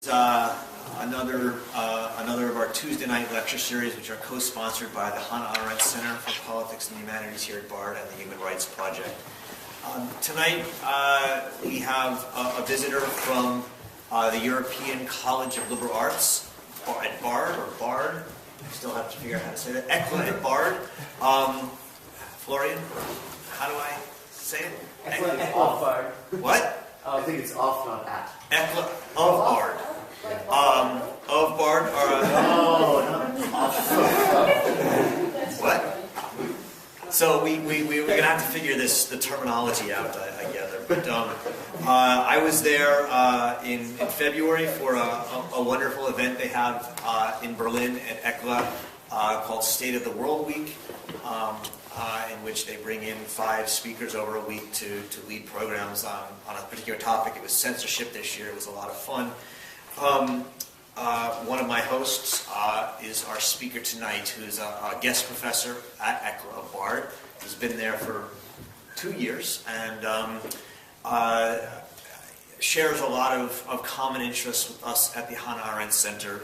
Another of our Tuesday night lecture series, which are co-sponsored by the Hannah Arendt Center for Politics and Humanities here at Bard and the Human Rights Project. Tonight we have a visitor from the European College of Liberal Arts at Bard, or Bard. I still have to figure out how to say that. ECLA at Bard. Florian, how do I say it? ECLA of Bard. What? I think it's off, not at. ECLA of Bard. Of Bard, or what? So we're going to have to figure the terminology out, I gather. But I was there in February for a wonderful event they have in Berlin at ECLA called State of the World Week, in which they bring in 5 speakers over a week to lead programs on a particular topic. It was censorship this year. It was a lot of fun. One of my hosts is our speaker tonight, who's a guest professor at ECLA of Bard. He's been there for 2 years and shares a lot of common interests with us at the Hannah Arendt Center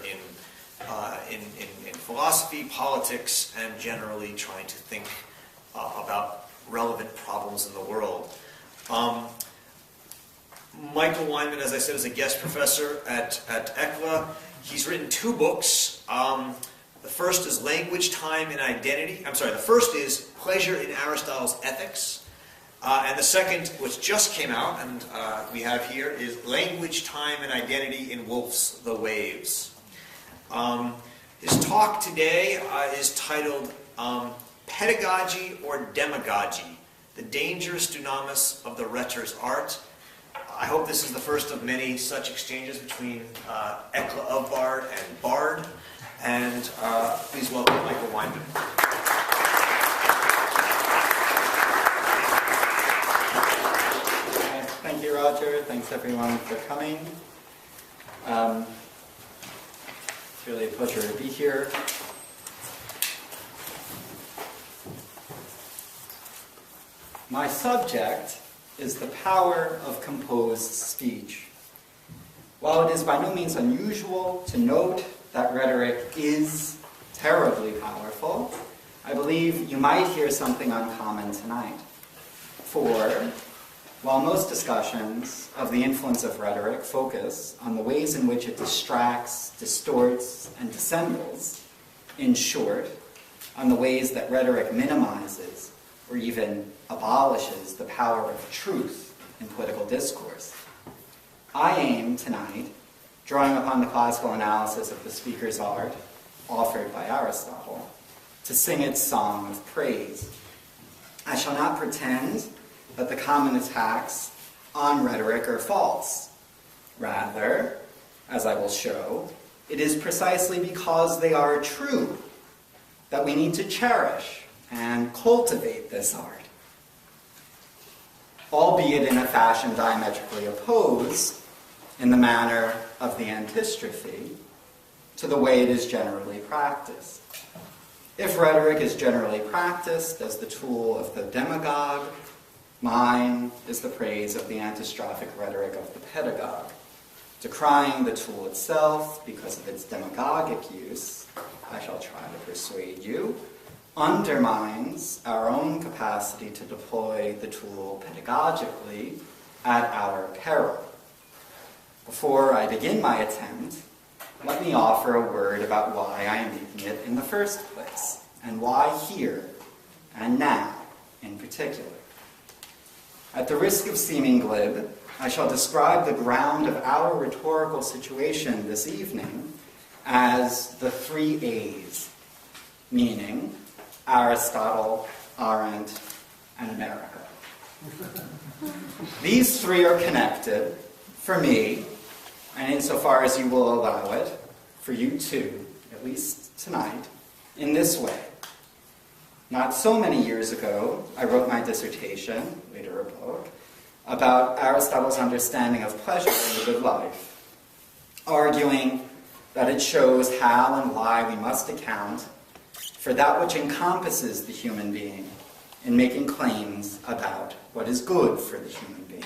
in philosophy, politics, and generally trying to think about relevant problems in the world. Michael Weinman, as I said, is a guest professor at ECLA. He's written 2 books. The first is Language, Time, and Identity. The first is Pleasure in Aristotle's Ethics. And the second, which just came out, and we have here, is Language, Time, and Identity in Woolf's The Waves. His talk today is titled Pedagogy or Demagogy, the Dangerous Dunamis of the Rhetor's Art. I hope this is the first of many such exchanges between ECLA of Bard and Bard. And please welcome Michael Weinman. Thank you, Roger. Thanks, everyone, for coming. It's really a pleasure to be here. My subject is the power of composed speech. While it is by no means unusual to note that rhetoric is terribly powerful, I believe you might hear something uncommon tonight. For, while most discussions of the influence of rhetoric focus on the ways in which it distracts, distorts, and dissembles, in short, on the ways that rhetoric minimizes or even abolishes the power of truth in political discourse, I aim tonight, drawing upon the classical analysis of the speaker's art offered by Aristotle, to sing its song of praise. I shall not pretend that the common attacks on rhetoric are false. Rather, as I will show, it is precisely because they are true that we need to cherish and cultivate this art, albeit in a fashion diametrically opposed in the manner of the antistrophe to the way it is generally practiced. If rhetoric is generally practiced as the tool of the demagogue, mine is the praise of the antistrophic rhetoric of the pedagogue. Decrying the tool itself because of its demagogic use, I shall try to persuade you, undermines our own capacity to deploy the tool pedagogically at our peril. Before I begin my attempt, let me offer a word about why I am making it in the first place, and why here and now in particular. At the risk of seeming glib, I shall describe the ground of our rhetorical situation this evening as the 3 A's, meaning Aristotle, Arendt, and America. These 3 are connected, for me, and insofar as you will allow it, for you too, at least tonight, in this way. Not so many years ago, I wrote my dissertation, later a book, about Aristotle's understanding of pleasure in the good life, arguing that it shows how and why we must account for that which encompasses the human being in making claims about what is good for the human being.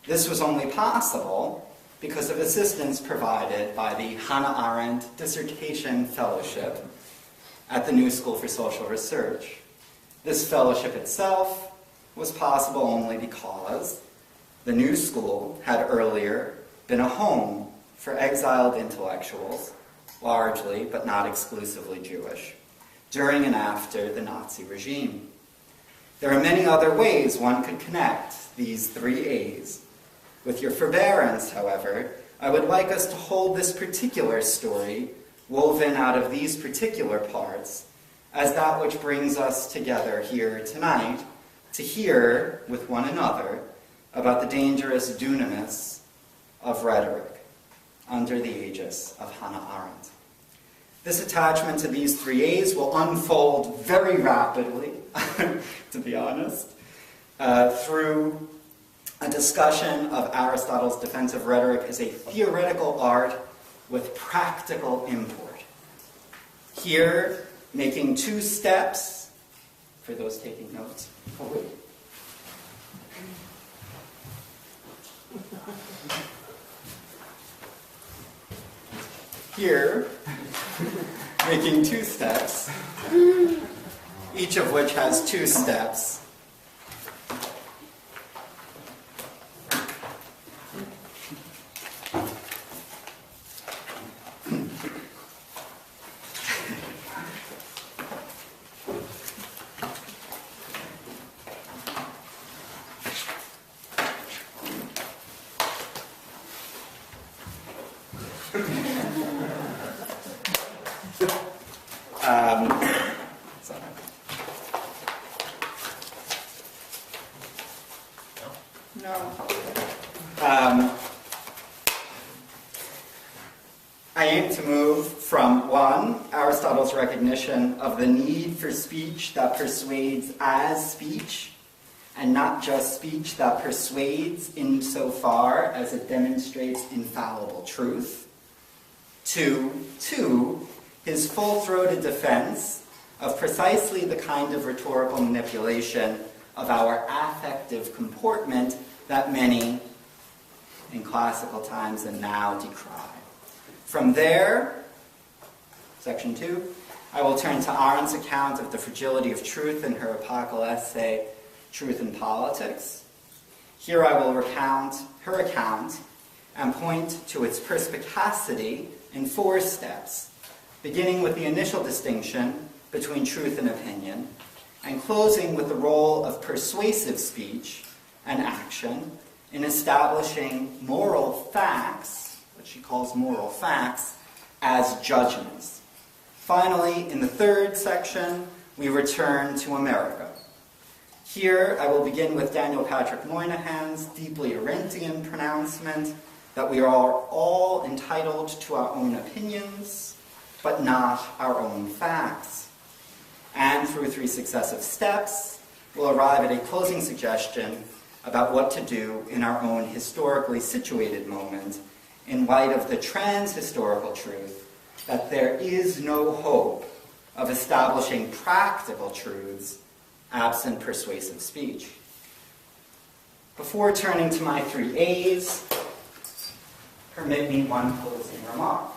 This was only possible because of assistance provided by the Hannah Arendt Dissertation Fellowship at the New School for Social Research. This fellowship itself was possible only because the New School had earlier been a home for exiled intellectuals, largely but not exclusively Jewish, during and after the Nazi regime. There are many other ways one could connect these three A's. With your forbearance, however, I would like us to hold this particular story, woven out of these particular parts, as that which brings us together here tonight to hear with one another about the dangerous dunamis of rhetoric under the aegis of Hannah Arendt. This attachment to these three A's will unfold very rapidly, to be honest, through a discussion of Aristotle's defense of rhetoric as a theoretical art with practical import. Here, making two steps, for those taking notes. Oh, wait. Here, making two steps, each of which has two steps. I aim to move from, one, Aristotle's recognition of the need for speech that persuades as speech, and not just speech that persuades insofar as it demonstrates infallible truth. Two, his full-throated defense of precisely the kind of rhetorical manipulation of our affective comportment that many, in classical times and now, decry. From there, section 2, I will turn to Arendt's account of the fragility of truth in her epochal essay, Truth and Politics. Here I will recount her account and point to its perspicacity in 4 steps, beginning with the initial distinction between truth and opinion, and closing with the role of persuasive speech and action in establishing moral facts, what she calls moral facts, as judgments. Finally, in the 3rd section, we return to America. Here, I will begin with Daniel Patrick Moynihan's deeply Arendtian pronouncement that we are all entitled to our own opinions, but not our own facts. And through 3 successive steps, we'll arrive at a closing suggestion about what to do in our own historically situated moment in light of the trans-historical truth that there is no hope of establishing practical truths absent persuasive speech. Before turning to my 3 A's, permit me one closing remark.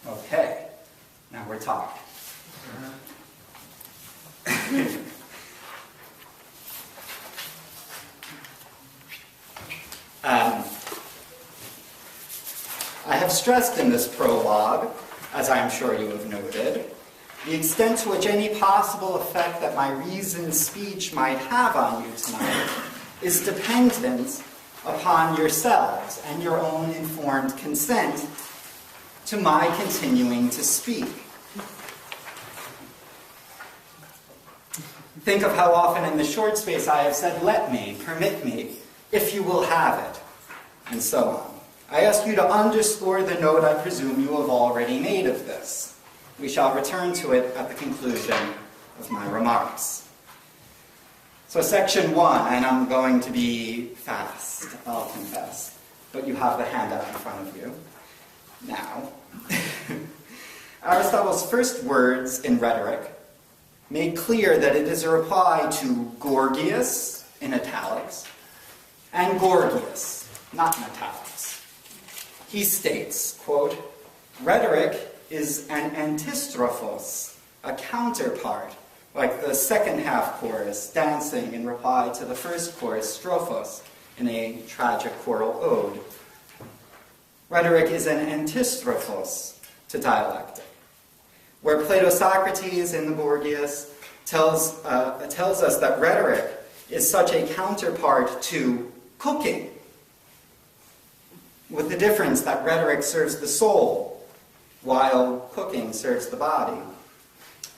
Okay, now we're talking. I have stressed in this prologue, as I am sure you have noted, the extent to which any possible effect that my reasoned speech might have on you tonight is dependent upon yourselves and your own informed consent to my continuing to speak. Think of how often in the short space I have said, "Let me," "Permit me," "If you will have it," and so on. I ask you to underscore the note I presume you have already made of this. We shall return to it at the conclusion of my remarks. So section 1, and I'm going to be fast, I'll confess, but you have the handout in front of you. Now, Aristotle's first words in rhetoric made clear that it is a reply to Gorgias, in italics, and Gorgias, not in italics. He states, quote, "Rhetoric is an antistrophos, a counterpart, like the second half chorus dancing in reply to the first chorus strophos in a tragic choral ode. Rhetoric is an antistrophos to dialectic. Where Plato-Socrates in the Gorgias tells us that rhetoric is such a counterpart to cooking, with the difference that rhetoric serves the soul, while cooking serves the body.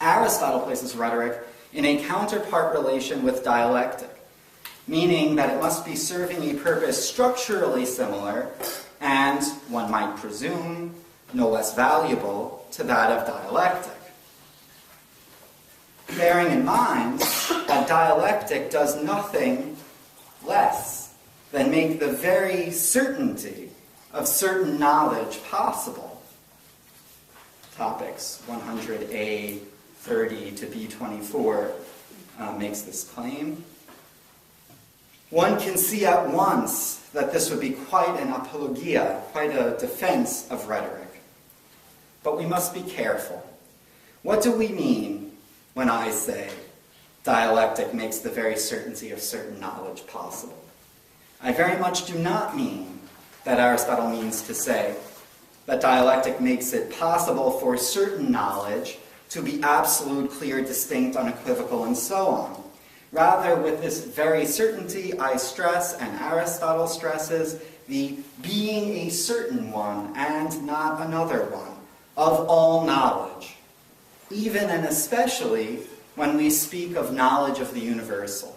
Aristotle places rhetoric in a counterpart relation with dialectic, meaning that it must be serving a purpose structurally similar and, one might presume, no less valuable to that of dialectic. Bearing in mind that dialectic does nothing less than make the very certainty of certain knowledge possible. Topics 100a 30 to b24 makes this claim. One can see at once that this would be quite an apologia, quite a defense of rhetoric. But we must be careful. What do we mean when I say dialectic makes the very certainty of certain knowledge possible? I very much do not mean that Aristotle means to say that dialectic makes it possible for certain knowledge to be absolute, clear, distinct, unequivocal, and so on. Rather, with this very certainty, I stress, and Aristotle stresses, the being a certain one and not another one of all knowledge, even and especially when we speak of knowledge of the universal.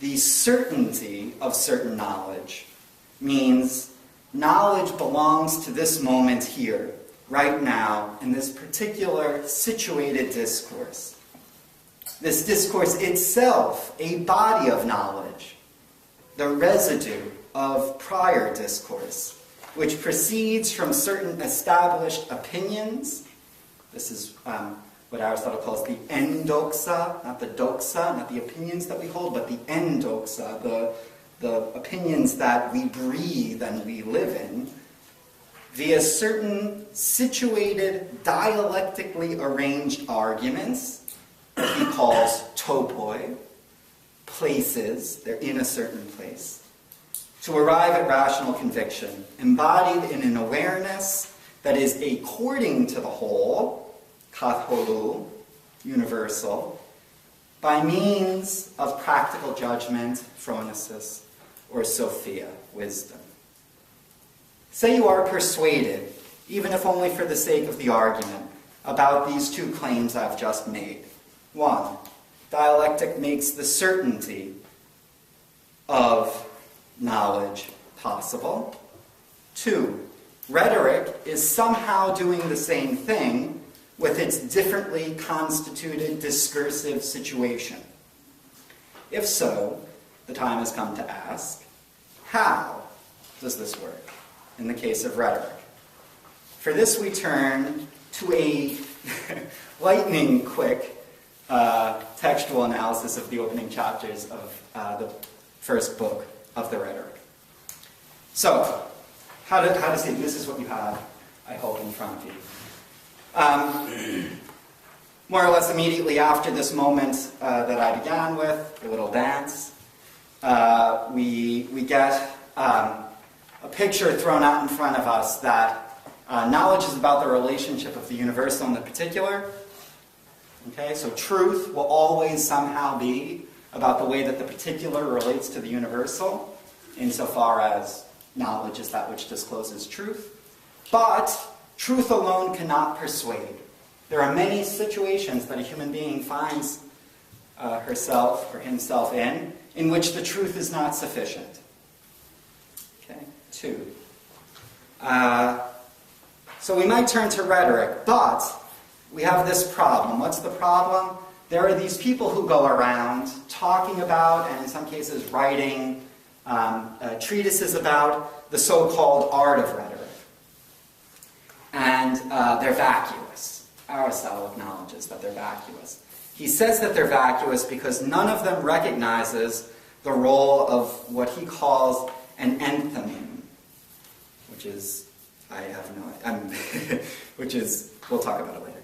The certainty of certain knowledge means knowledge belongs to this moment here, right now, in this particular situated discourse. This discourse itself, a body of knowledge, the residue of prior discourse, which proceeds from certain established opinions. This is what Aristotle calls the endoxa, not the doxa, not the opinions that we hold, but the endoxa, the opinions that we breathe and we live in, via certain situated, dialectically arranged arguments, that he calls topoi, places, they're in a certain place, to arrive at rational conviction, embodied in an awareness that is according to the whole, katholu, universal, by means of practical judgment, phronesis, or sophia, wisdom. Say you are persuaded, even if only for the sake of the argument, about these two claims I've just made. 1. Dialectic makes the certainty of knowledge possible. 2. Rhetoric is somehow doing the same thing with its differently constituted discursive situation. If so, the time has come to ask, how does this work in the case of rhetoric? For this we turn to a lightning quick textual analysis of the opening chapters of the first book of the Rhetoric. So, how to see, this is what you have, I hope, in front of you. More or less immediately after this moment that I began with, the little dance, we get a picture thrown out in front of us that knowledge is about the relationship of the universal and the particular. Okay, so truth will always somehow be about the way that the particular relates to the universal, insofar as knowledge is that which discloses truth. But truth alone cannot persuade. There are many situations that a human being finds herself or himself in which the truth is not sufficient. Okay, 2. So we might turn to rhetoric, but we have this problem. What's the problem? There are these people who go around talking about, and in some cases writing, treatises about the so-called art of rhetoric. And they're vacuous. Aristotle acknowledges that they're vacuous. He says that they're vacuous because none of them recognizes the role of what he calls an enthymeme, which is, I have no, which is, we'll talk about it later.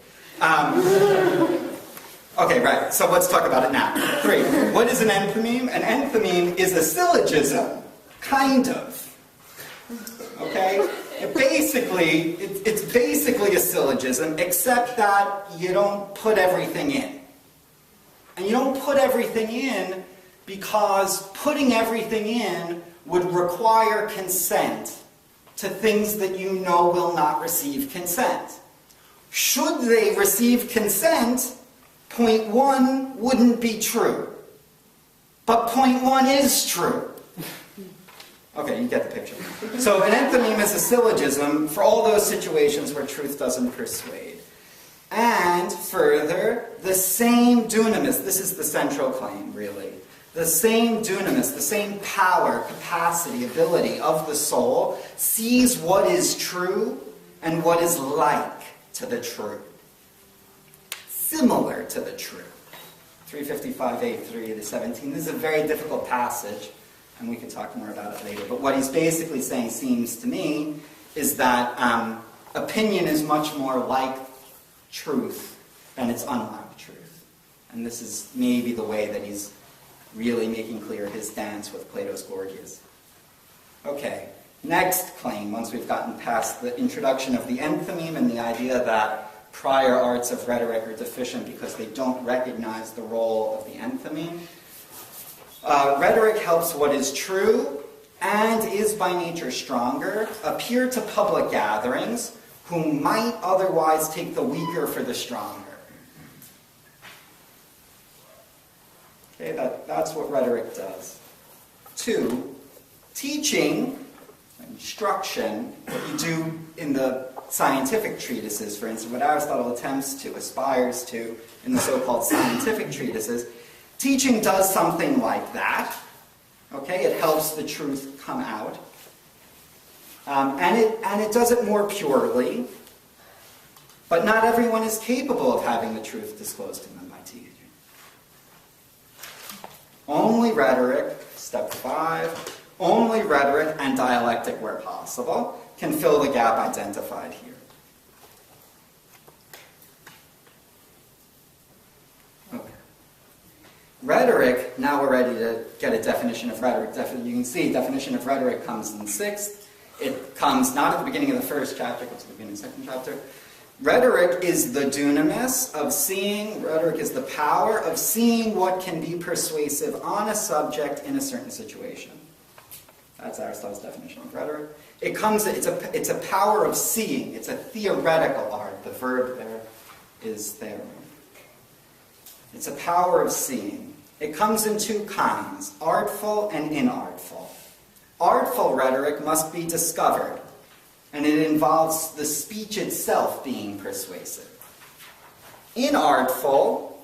Okay, right, so let's talk about it now. 3, what is an enthymeme? An enthymeme is a syllogism, kind of. Okay? It's basically a syllogism, except that you don't put everything in. And you don't put everything in because putting everything in would require consent to things that you know will not receive consent. Should they receive consent, point 1 wouldn't be true. But point 1 is true. Okay, you get the picture. So an enthymeme is a syllogism for all those situations where truth doesn't persuade. And further, the same dunamis, this is the central claim, really. The same dunamis, the same power, capacity, ability of the soul sees what is true and what is like to the true. Similar to the true. 355A3 to 17. This is a very difficult passage, and we can talk more about it later. But what he's basically saying, seems to me, is that opinion is much more like truth than it's unlike truth. And this is maybe the way that he's really making clear his dance with Plato's Gorgias. Okay, next claim, once we've gotten past the introduction of the enthymeme and the idea that prior arts of rhetoric are deficient because they don't recognize the role of the enthymeme. Rhetoric helps what is true and is by nature stronger appear to public gatherings who might otherwise take the weaker for the stronger. Okay, that's what rhetoric does. 2, teaching, instruction, what you do in the scientific treatises, for instance, what Aristotle attempts to, aspires to, in the so-called scientific treatises, teaching does something like that. Okay, it helps the truth come out. And it does it more purely, but not everyone is capable of having the truth disclosed to them by teaching. Only rhetoric, step 5, only rhetoric and dialectic where possible can fill the gap identified here. Okay. Rhetoric, now we're ready to get a definition of rhetoric. You can see definition of rhetoric comes in 6th. It comes not at the beginning of the 1st chapter, it comes at the beginning of the 2nd chapter. Rhetoric is the dunamis of seeing, rhetoric is the power of seeing what can be persuasive on a subject in a certain situation. That's Aristotle's definition of rhetoric. It's a power of seeing. It's a theoretical art. The verb there is there. It's a power of seeing. It comes in 2 kinds, artful and inartful. Artful rhetoric must be discovered, and it involves the speech itself being persuasive. Inartful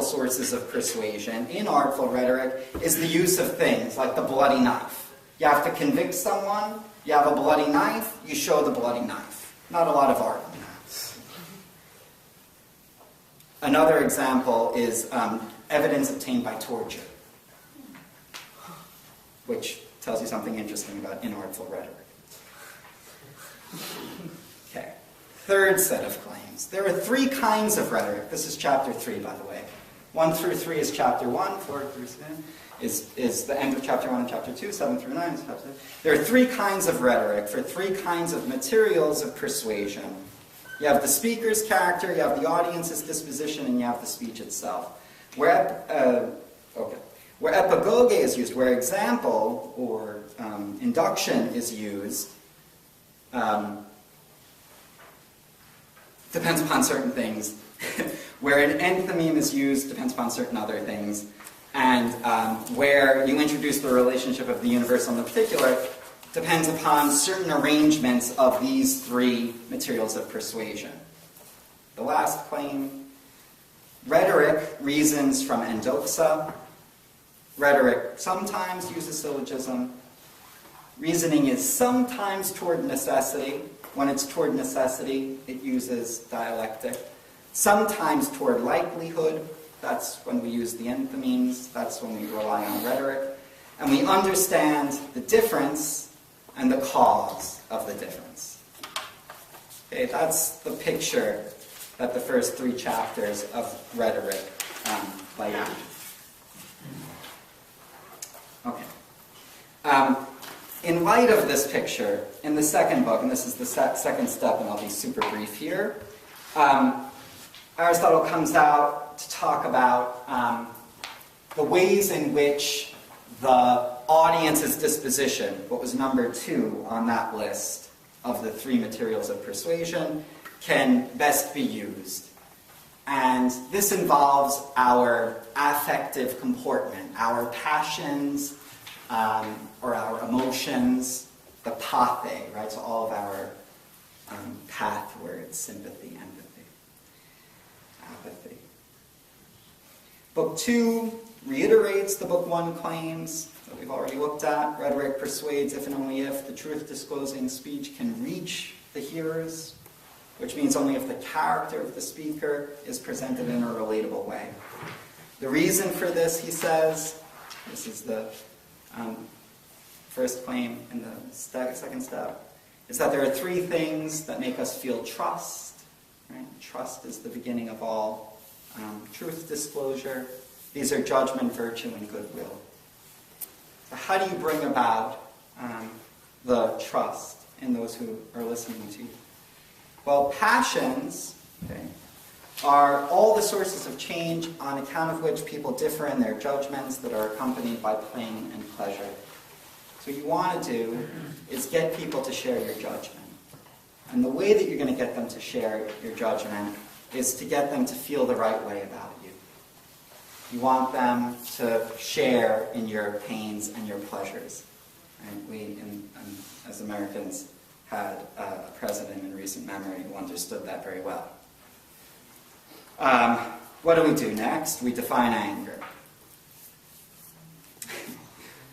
sources of persuasion, inartful rhetoric, is the use of things like the bloody knife. You have to convict someone, you have a bloody knife, you show the bloody knife. Not a lot of art in that. Another example is evidence obtained by torture, which tells you something interesting about inartful rhetoric. Okay, 3rd set of claims. There are 3 kinds of rhetoric. This is chapter 3, by the way. 1 through 3 is chapter 1, 4 through 7 is the end of chapter 1 and chapter 2, 7 through 9 is chapter 2. There are 3 kinds of rhetoric for 3 kinds of materials of persuasion. You have the speaker's character, you have the audience's disposition, and you have the speech itself. Where epigoge is used, where example or induction is used, depends upon certain things. Where an enthymeme is used depends upon certain other things. And where you introduce the relationship of the universal and the particular depends upon certain arrangements of these 3 materials of persuasion. The last claim, rhetoric reasons from endoxa. Rhetoric sometimes uses syllogism. Reasoning is sometimes toward necessity. When it's toward necessity, it uses dialectic. Sometimes toward likelihood. That's when we use the enthymemes. That's when we rely on rhetoric. and we understand the difference and the cause of the difference. Okay, that's the picture that the first 3 chapters of rhetoric lay out. Okay. In light of this picture, in the second book, and this is the second step, and I'll be super brief here, Aristotle comes out to talk about the ways in which the audience's disposition, what was number 2 on that list of the 3 materials of persuasion, can best be used. And this involves our affective comportment, our passions, or our emotions, the pathe, right? So all of our path words, sympathy, empathy, apathy. Book 2 reiterates the Book 1 claims that we've already looked at. Rhetoric persuades if and only if the truth-disclosing speech can reach the hearers, which means only if the character of the speaker is presented in a relatable way. The reason for this, he says, this is the first claim in the second step, is that there are 3 things that make us feel trust. Right? Trust is the beginning of all truth disclosure. These are judgment, virtue, and goodwill. So how do you bring about the trust in those who are listening to you? Well, passions, okay, are all the sources of change on account of which people differ in their judgments that are accompanied by pain and pleasure. So what you want to do is get people to share your judgment. And the way that you're going to get them to share your judgment is to get them to feel the right way about you. You want them to share in your pains and your pleasures. And we, as Americans, had a president in recent memory who understood that very well. What do we do next? We define anger.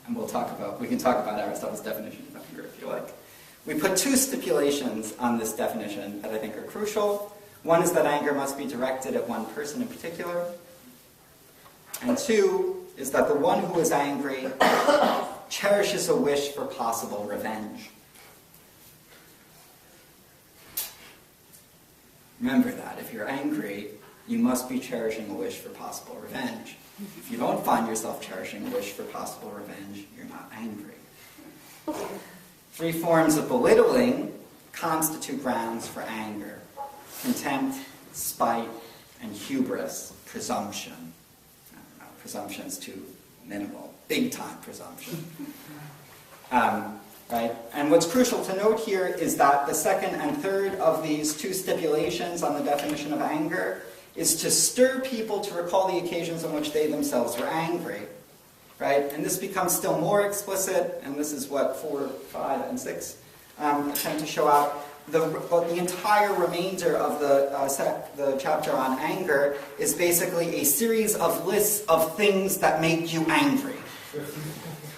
And we can talk about Aristotle's definition of anger if you like. We put 2 stipulations on this definition that I think are crucial. One is that anger must be directed at one person in particular. And 2 is that the one who is angry cherishes a wish for possible revenge. Remember that. If you're angry, you must be cherishing a wish for possible revenge. If you don't find yourself cherishing a wish for possible revenge, you're not angry. 3 forms of belittling constitute grounds for anger: contempt, spite, and hubris, presumption. I don't know, presumption's too minimal. Big-time presumption. Right? And what's crucial to note here is that the second and third of these 2 stipulations on the definition of anger is to stir people to recall the occasions on which they themselves were angry. Right? And this becomes still more explicit, and this is what 4, 5, and 6 attempt to show out. The entire remainder of the chapter on anger is basically a series of lists of things that make you angry.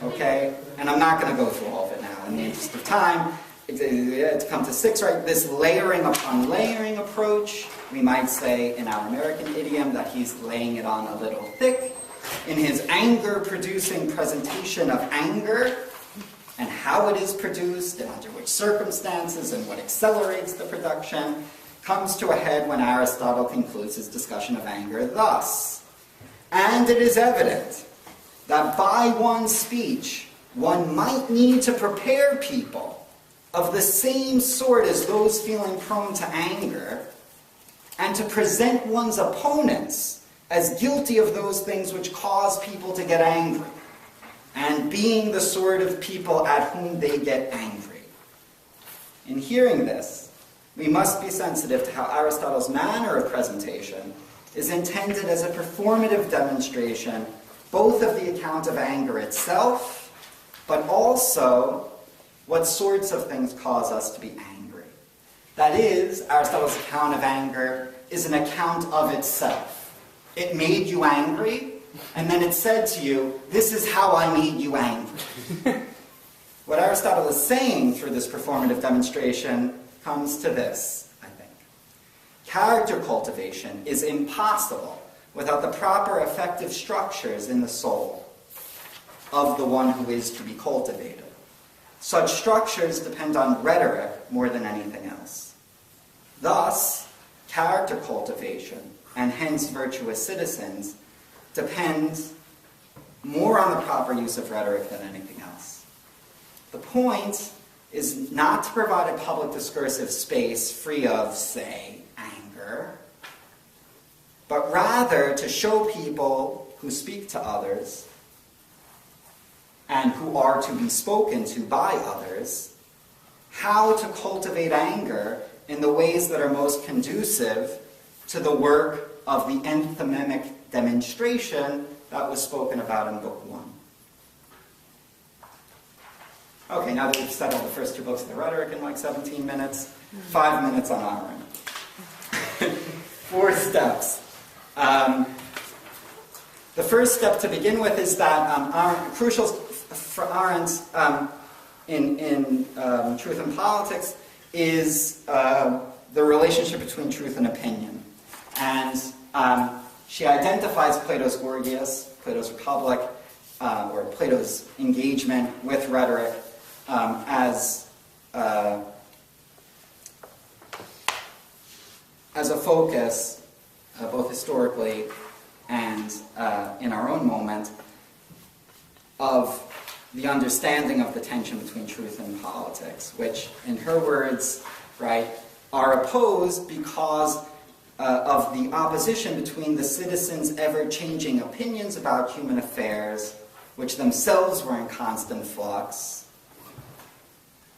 Okay? And I'm not going to go through all of it now in the interest of time. To come to 6, right? This layering upon layering approach, we might say in our American idiom that he's laying it on a little thick. In his anger-producing presentation of anger, and how it is produced, and under which circumstances, and what accelerates the production, comes to a head when Aristotle concludes his discussion of anger thus: and it is evident that by one's speech, one might need to prepare people of the same sort as those feeling prone to anger, and to present one's opponents as guilty of those things which cause people to get angry, and being the sort of people at whom they get angry. In hearing this, we must be sensitive to how Aristotle's manner of presentation is intended as a performative demonstration both of the account of anger itself, but also what sorts of things cause us to be angry. That is, Aristotle's account of anger is an account of itself. It made you angry, and then it said to you, this is how I made you angry. What Aristotle is saying through this performative demonstration comes to this, I think. Character cultivation is impossible without the proper affective structures in the soul. of the one who is to be cultivated. Such structures depend on rhetoric more than anything else. Thus, character cultivation, and hence virtuous citizens, depends more on the proper use of rhetoric than anything else. The point is not to provide a public discursive space free of, say, anger, but rather to show people who speak to others and who are to be spoken to by others how to cultivate anger in the ways that are most conducive to the work of the enthymemic demonstration that was spoken about in Book 1. Okay, now that we've settled the first two books of the rhetoric in like 17 minutes, 5 minutes on Arendt. 4 steps. The first step to begin with is that crucial for Arendt in Truth and Politics is the relationship between truth and opinion. And she identifies Plato's Gorgias, Plato's Republic, or Plato's engagement with rhetoric as a focus, both historically and in our own moment, of the understanding of the tension between truth and politics, which, in her words, right, are opposed because of the opposition between the citizens' ever-changing opinions about human affairs, which themselves were in constant flux,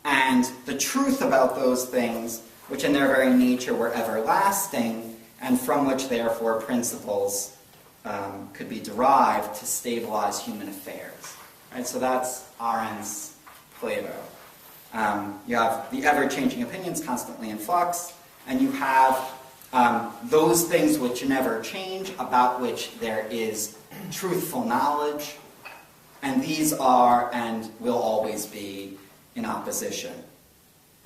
and the truth about those things, which in their very nature were everlasting, and from which, therefore, principles could be derived to stabilize human affairs. Right? So that's Arendt's Plato. You have the ever-changing opinions constantly in flux, and you have those things which never change, about which there is truthful knowledge, and these are and will always be in opposition.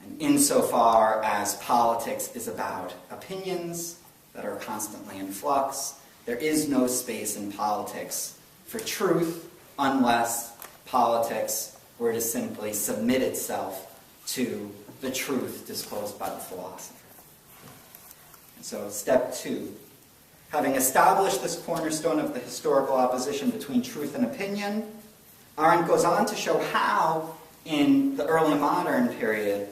And insofar as politics is about opinions that are constantly in flux, there is no space in politics for truth unless politics were to simply submit itself to the truth disclosed by the philosopher. And so step 2. Having established this cornerstone of the historical opposition between truth and opinion, Arendt goes on to show how, in the early modern period,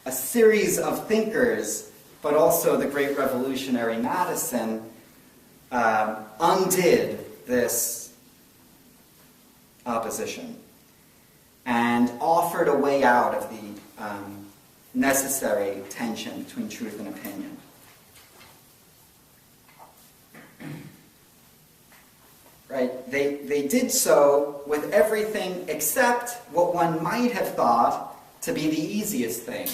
a series of thinkers, but also the great revolutionary Madison, undid this opposition and offered a way out of the necessary tension between truth and opinion. Right? They did so with everything except what one might have thought to be the easiest thing.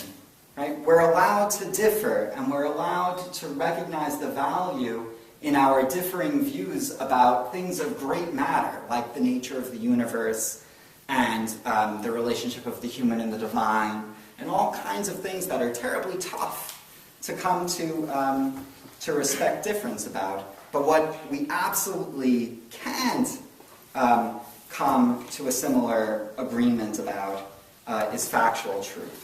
Right? We're allowed to differ, and we're allowed to recognize the value in our differing views about things of great matter, like the nature of the universe and the relationship of the human and the divine, and all kinds of things that are terribly tough to come to respect difference about. But what we absolutely can't come to a similar agreement about is factual truth.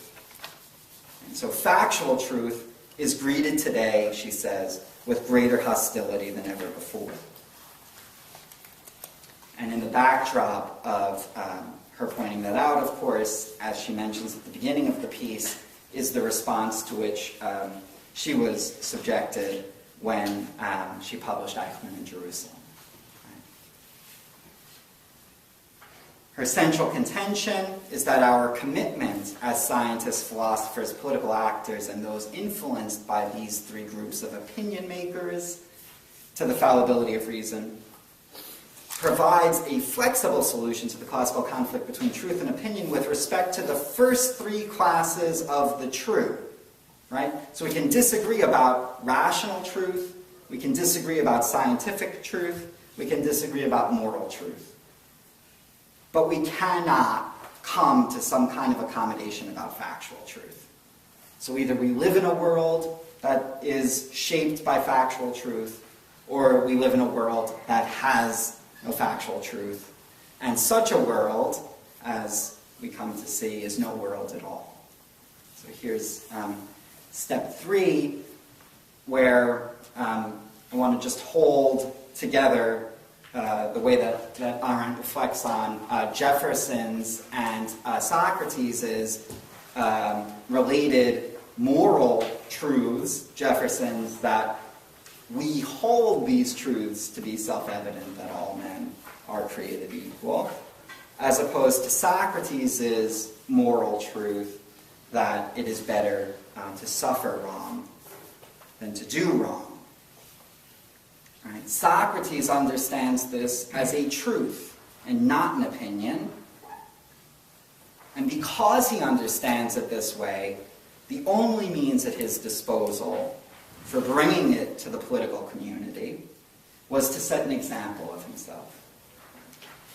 And so factual truth is greeted today, she says, with greater hostility than ever before. And in the backdrop of her pointing that out, of course, as she mentions at the beginning of the piece, is the response to which she was subjected when she published Eichmann in Jerusalem. Her central contention is that our commitment as scientists, philosophers, political actors, and those influenced by these 3 groups of opinion makers to the fallibility of reason provides a flexible solution to the classical conflict between truth and opinion with respect to the first 3 classes of the true. Right? So we can disagree about rational truth, we can disagree about scientific truth, we can disagree about moral truth. But we cannot come to some kind of accommodation about factual truth. So either we live in a world that is shaped by factual truth, or we live in a world that has no factual truth. And such a world, as we come to see, is no world at all. So here's step 3, where I want to just hold together the way that Arendt reflects on Jefferson's and Socrates' related moral truths. Jefferson's that we hold these truths to be self-evident that all men are created equal, as opposed to Socrates' moral truth that it is better to suffer wrong than to do wrong. Right? Socrates understands this as a truth and not an opinion. And because he understands it this way, the only means at his disposal for bringing it to the political community was to set an example of himself.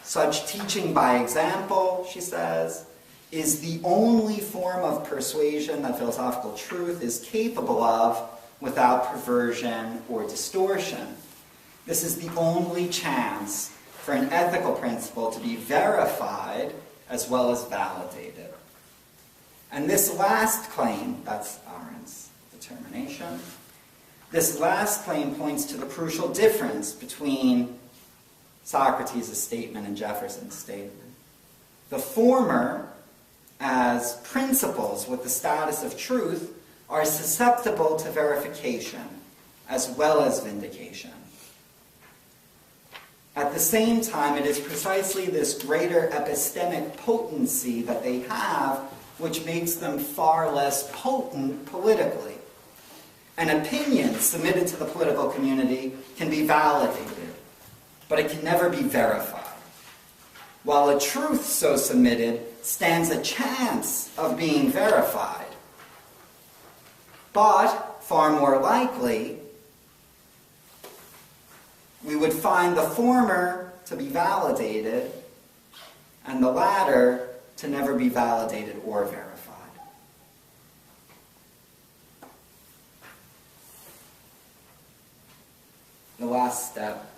Such teaching by example, she says, is the only form of persuasion that philosophical truth is capable of without perversion or distortion. This is the only chance for an ethical principle to be verified as well as validated. And this last claim, that's Arendt's determination, this last claim points to the crucial difference between Socrates' statement and Jefferson's statement. The former, as principles with the status of truth, are susceptible to verification as well as vindication. At the same time, it is precisely this greater epistemic potency that they have which makes them far less potent politically. An opinion submitted to the political community can be validated, but it can never be verified. While a truth so submitted stands a chance of being verified, but far more likely, we would find the former to be validated and the latter to never be validated or verified. The last step,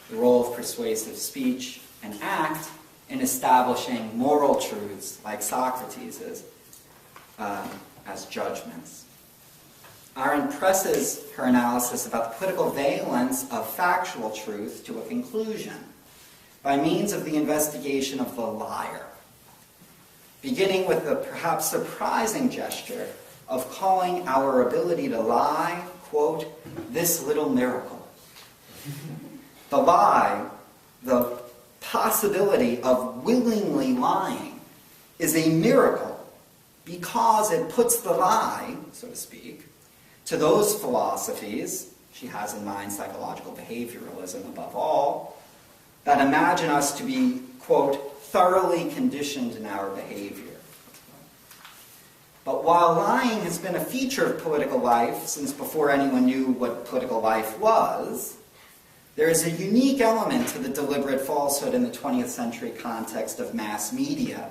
the role of persuasive speech and act in establishing moral truths like Socrates' as judgments. Arendt presses her analysis about the political valence of factual truth to a conclusion by means of the investigation of the liar, beginning with the perhaps surprising gesture of calling our ability to lie, quote, this little miracle. The lie, the possibility of willingly lying, is a miracle because it puts the lie, so to speak, to those philosophies, she has in mind psychological behavioralism above all, that imagine us to be, quote, thoroughly conditioned in our behavior. But while lying has been a feature of political life since before anyone knew what political life was, there is a unique element to the deliberate falsehood in the 20th century context of mass media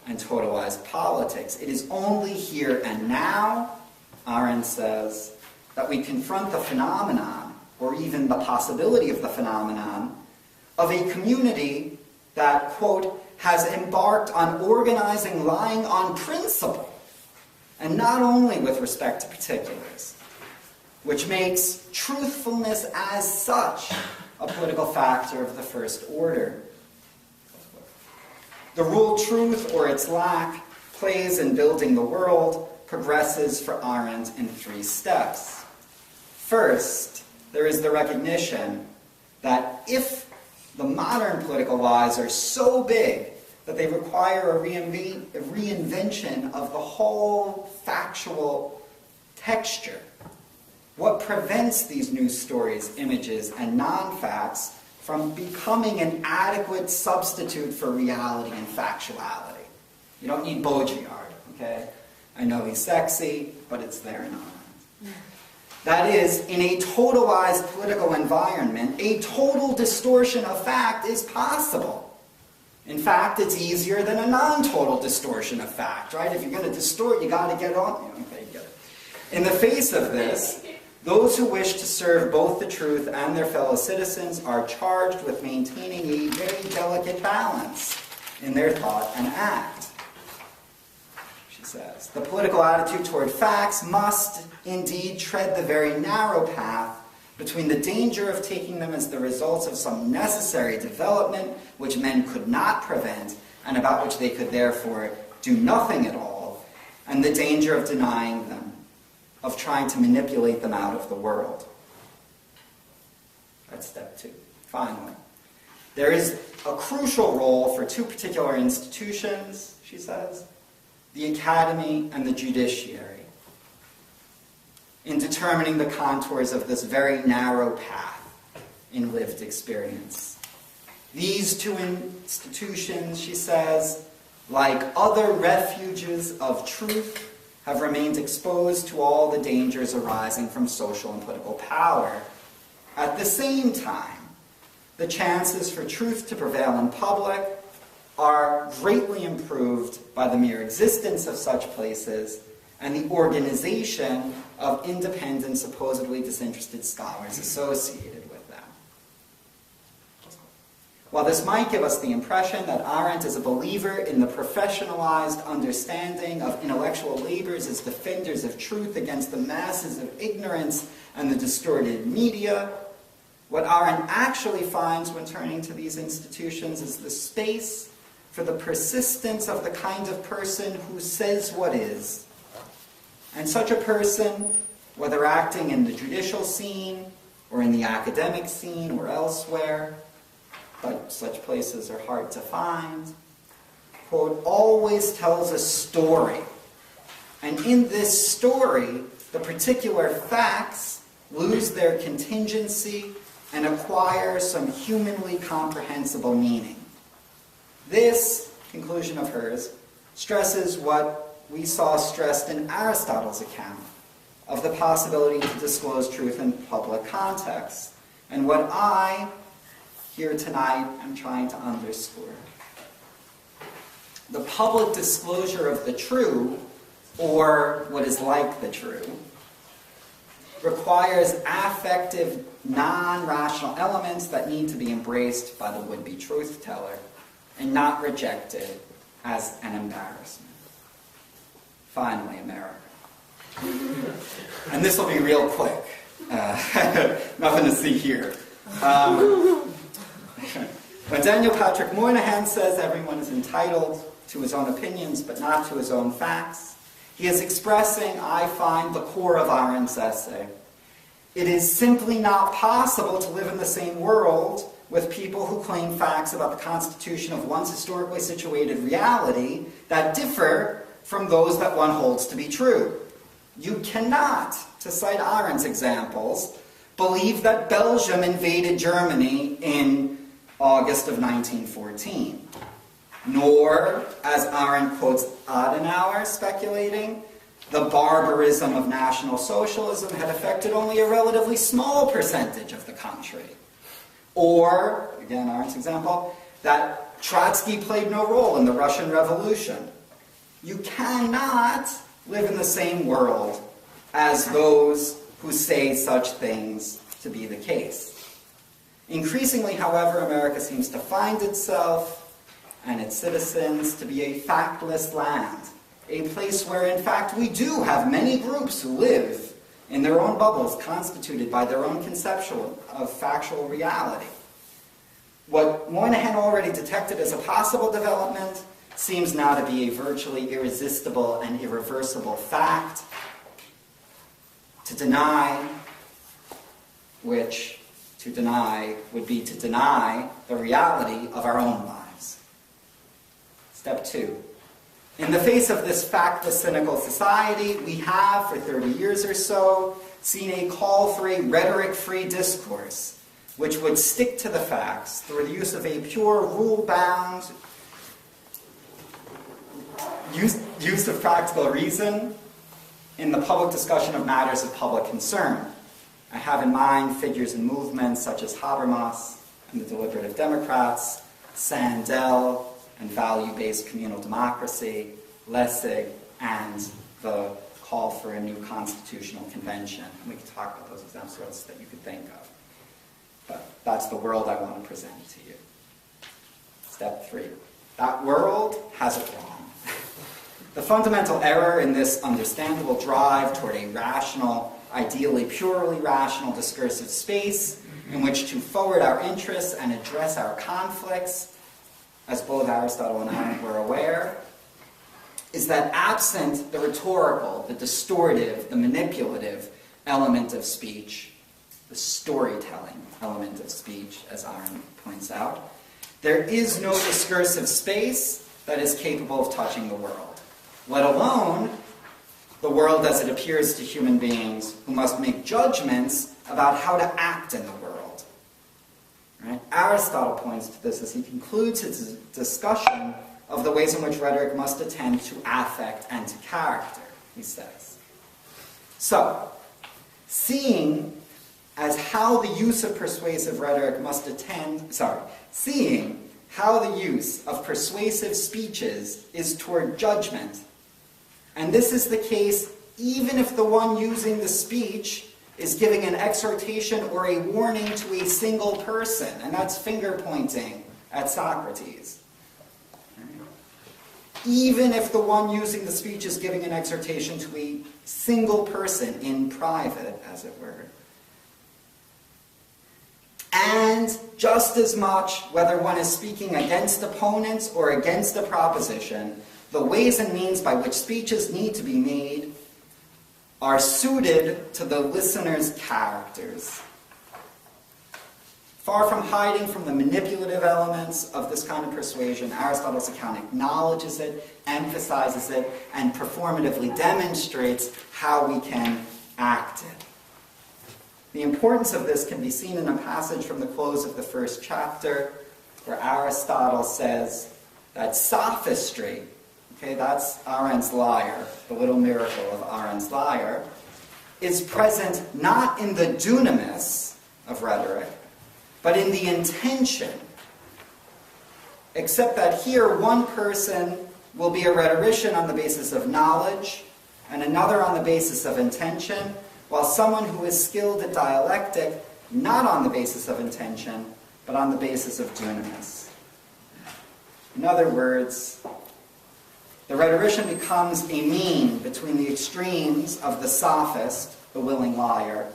and totalized politics. It is only here and now, Arendt says, that we confront the phenomenon, or even the possibility of the phenomenon, of a community that, quote, has embarked on organizing lying on principle, and not only with respect to particulars, which makes truthfulness as such a political factor of the first order. The rule truth, or its lack, plays in building the world, progresses for Arendt in 3 steps. First, there is the recognition that if the modern political lies are so big that they require a reinvention of the whole factual texture, what prevents these new stories, images, and non-facts from becoming an adequate substitute for reality and factuality? You don't need Baudrillard, okay? I know he's sexy, but it's there in Arendt. That is, in a totalized political environment, a total distortion of fact is possible. In fact, it's easier than a non-total distortion of fact, right? If you're going to distort, you got to get on. Okay, you get it. In the face of this, Those who wish to serve both the truth and their fellow citizens are charged with maintaining a very delicate balance in their thought and act. She says, the political attitude toward facts must indeed tread the very narrow path between the danger of taking them as the results of some necessary development which men could not prevent and about which they could therefore do nothing at all, and the danger of denying them, of trying to manipulate them out of the world. That's step 2. Finally, there is a crucial role for 2 particular institutions, she says, the academy and the judiciary, in determining the contours of this very narrow path in lived experience. These 2 institutions, she says, like other refuges of truth, have remained exposed to all the dangers arising from social and political power. At the same time, the chances for truth to prevail in public are greatly improved by the mere existence of such places and the organization of independent, supposedly disinterested scholars associated with them. While this might give us the impression that Arendt is a believer in the professionalized understanding of intellectual labors as defenders of truth against the masses of ignorance and the distorted media, what Arendt actually finds when turning to these institutions is the space for the persistence of the kind of person who says what is. And such a person, whether acting in the judicial scene or in the academic scene or elsewhere, but such places are hard to find, quote, always tells a story. And in this story, the particular facts lose their contingency and acquire some humanly comprehensible meaning. This conclusion of hers stresses what we saw stressed in Aristotle's account of the possibility to disclose truth in public context, and what I, here tonight, am trying to underscore. The public disclosure of the true, or what is like the true, requires affective, non-rational elements that need to be embraced by the would-be truth-teller and not rejected as an embarrassment. Finally, America. And this will be real quick. Nothing to see here. When Daniel Patrick Moynihan says everyone is entitled to his own opinions but not to his own facts, he is expressing, I find, the core of Arendt's essay. It is simply not possible to live in the same world with people who claim facts about the constitution of one's historically situated reality that differ from those that one holds to be true. You cannot, to cite Arendt's examples, believe that Belgium invaded Germany in August of 1914. Nor, as Arendt quotes Adenauer speculating, the barbarism of National Socialism had affected only a relatively small percentage of the country. Or, again, Arendt's example, that Trotsky played no role in the Russian Revolution. You cannot live in the same world as those who say such things to be the case. Increasingly, however, America seems to find itself and its citizens to be a factless land, a place where, in fact, we do have many groups who live in their own bubbles constituted by their own conception of factual reality. What Moynihan already detected as a possible development seems now to be a virtually irresistible and irreversible fact. To deny which, to deny would be to deny the reality of our own lives. Step 2. In the face of this factless, cynical society, we have, for 30 years or so, seen a call for a rhetoric-free discourse, which would stick to the facts through the use of a pure, rule-bound use of practical reason in the public discussion of matters of public concern. I have in mind figures and movements such as Habermas and the Deliberative Democrats, Sandel and value-based communal democracy, Lessig, and the call for a new constitutional convention. And we can talk about those examples that you could think of. But that's the world I want to present to you. Step 3. That world has it wrong. The fundamental error in this understandable drive toward a rational, ideally purely rational discursive space in which to forward our interests and address our conflicts, as both Aristotle and Arendt were aware, is that absent the rhetorical, the distortive, the manipulative element of speech, the storytelling element of speech, as Arendt points out, there is no discursive space that is capable of touching the world, let alone the world as it appears to human beings who must make judgments about how to act in the world. Right? Aristotle points to this as he concludes his discussion of the ways in which rhetoric must attend to affect and to character, he says. So, seeing as how the use of persuasive rhetoric must seeing how the use of persuasive speeches is toward judgment, and this is the case even if the one using the speech is giving an exhortation or a warning to a single person, and that's finger pointing at Socrates. Even if the one using the speech is giving an exhortation to a single person in private, as it were. And just as much, whether one is speaking against opponents or against a proposition, the ways and means by which speeches need to be made are suited to the listener's characters. Far from hiding from the manipulative elements of this kind of persuasion, Aristotle's account acknowledges it, emphasizes it, and performatively demonstrates how we can act it. The importance of this can be seen in a passage from the close of the first chapter, where Aristotle says that sophistry, okay, that's Arendt's lyre, the little miracle of Arendt's lyre, is present not in the dunamis of rhetoric, but in the intention. Except that here one person will be a rhetorician on the basis of knowledge, and another on the basis of intention, while someone who is skilled at dialectic, not on the basis of intention, but on the basis of dunamis. In other words, the rhetorician becomes a mean between the extremes of the sophist, the willing liar,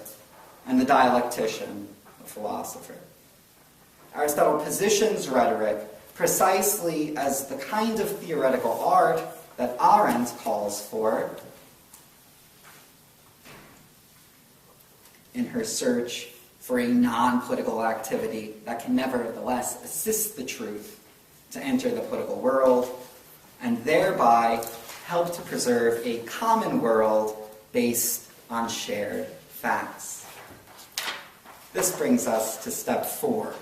and the dialectician, the philosopher. Aristotle positions rhetoric precisely as the kind of theoretical art that Arendt calls for in her search for a non-political activity that can nevertheless assist the truth to enter the political world and thereby help to preserve a common world based on shared facts. This brings us to step 4.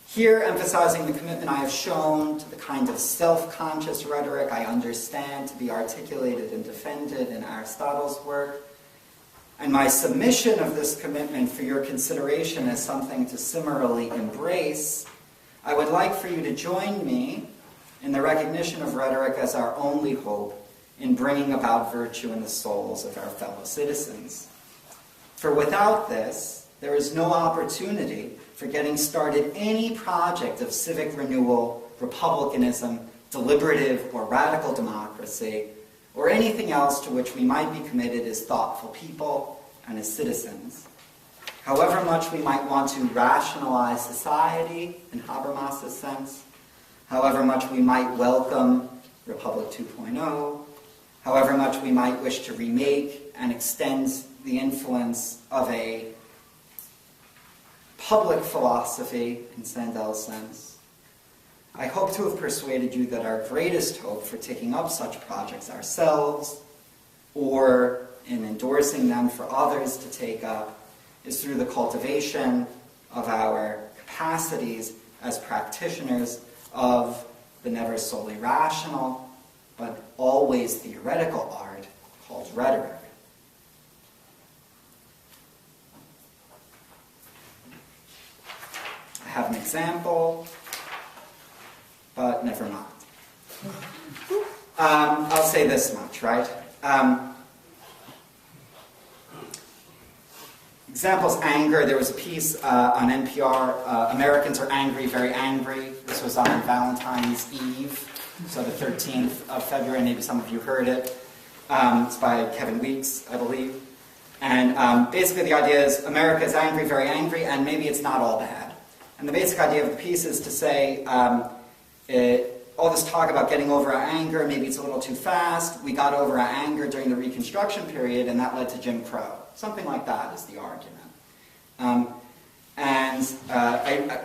Here, emphasizing the commitment I have shown to the kind of self-conscious rhetoric I understand to be articulated and defended in Aristotle's work, and my submission of this commitment for your consideration as something to similarly embrace, I would like for you to join me in the recognition of rhetoric as our only hope in bringing about virtue in the souls of our fellow citizens. For without this, there is no opportunity for getting started any project of civic renewal, republicanism, deliberative or radical democracy, or anything else to which we might be committed as thoughtful people and as citizens. However much we might want to rationalize society in Habermas's sense, however much we might welcome Republic 2.0, however much we might wish to remake and extend the influence of a public philosophy in Sandel's sense, I hope to have persuaded you that our greatest hope for taking up such projects ourselves, or in endorsing them for others to take up, is through the cultivation of our capacities as practitioners of the never solely rational, but always theoretical art called rhetoric. I have an example, but never mind. I'll say this much, right? Examples: anger. There was a piece on NPR, Americans are angry, very angry. This was on Valentine's Eve, so the 13th of February. Maybe some of you heard it. It's by Kevin Weeks, I believe. And basically the idea is America is angry, very angry, and maybe it's not all bad. And the basic idea of the piece is to say, all this talk about getting over our anger, maybe it's a little too fast. We got over our anger during the Reconstruction period, and that led to Jim Crow. Something like that is the argument.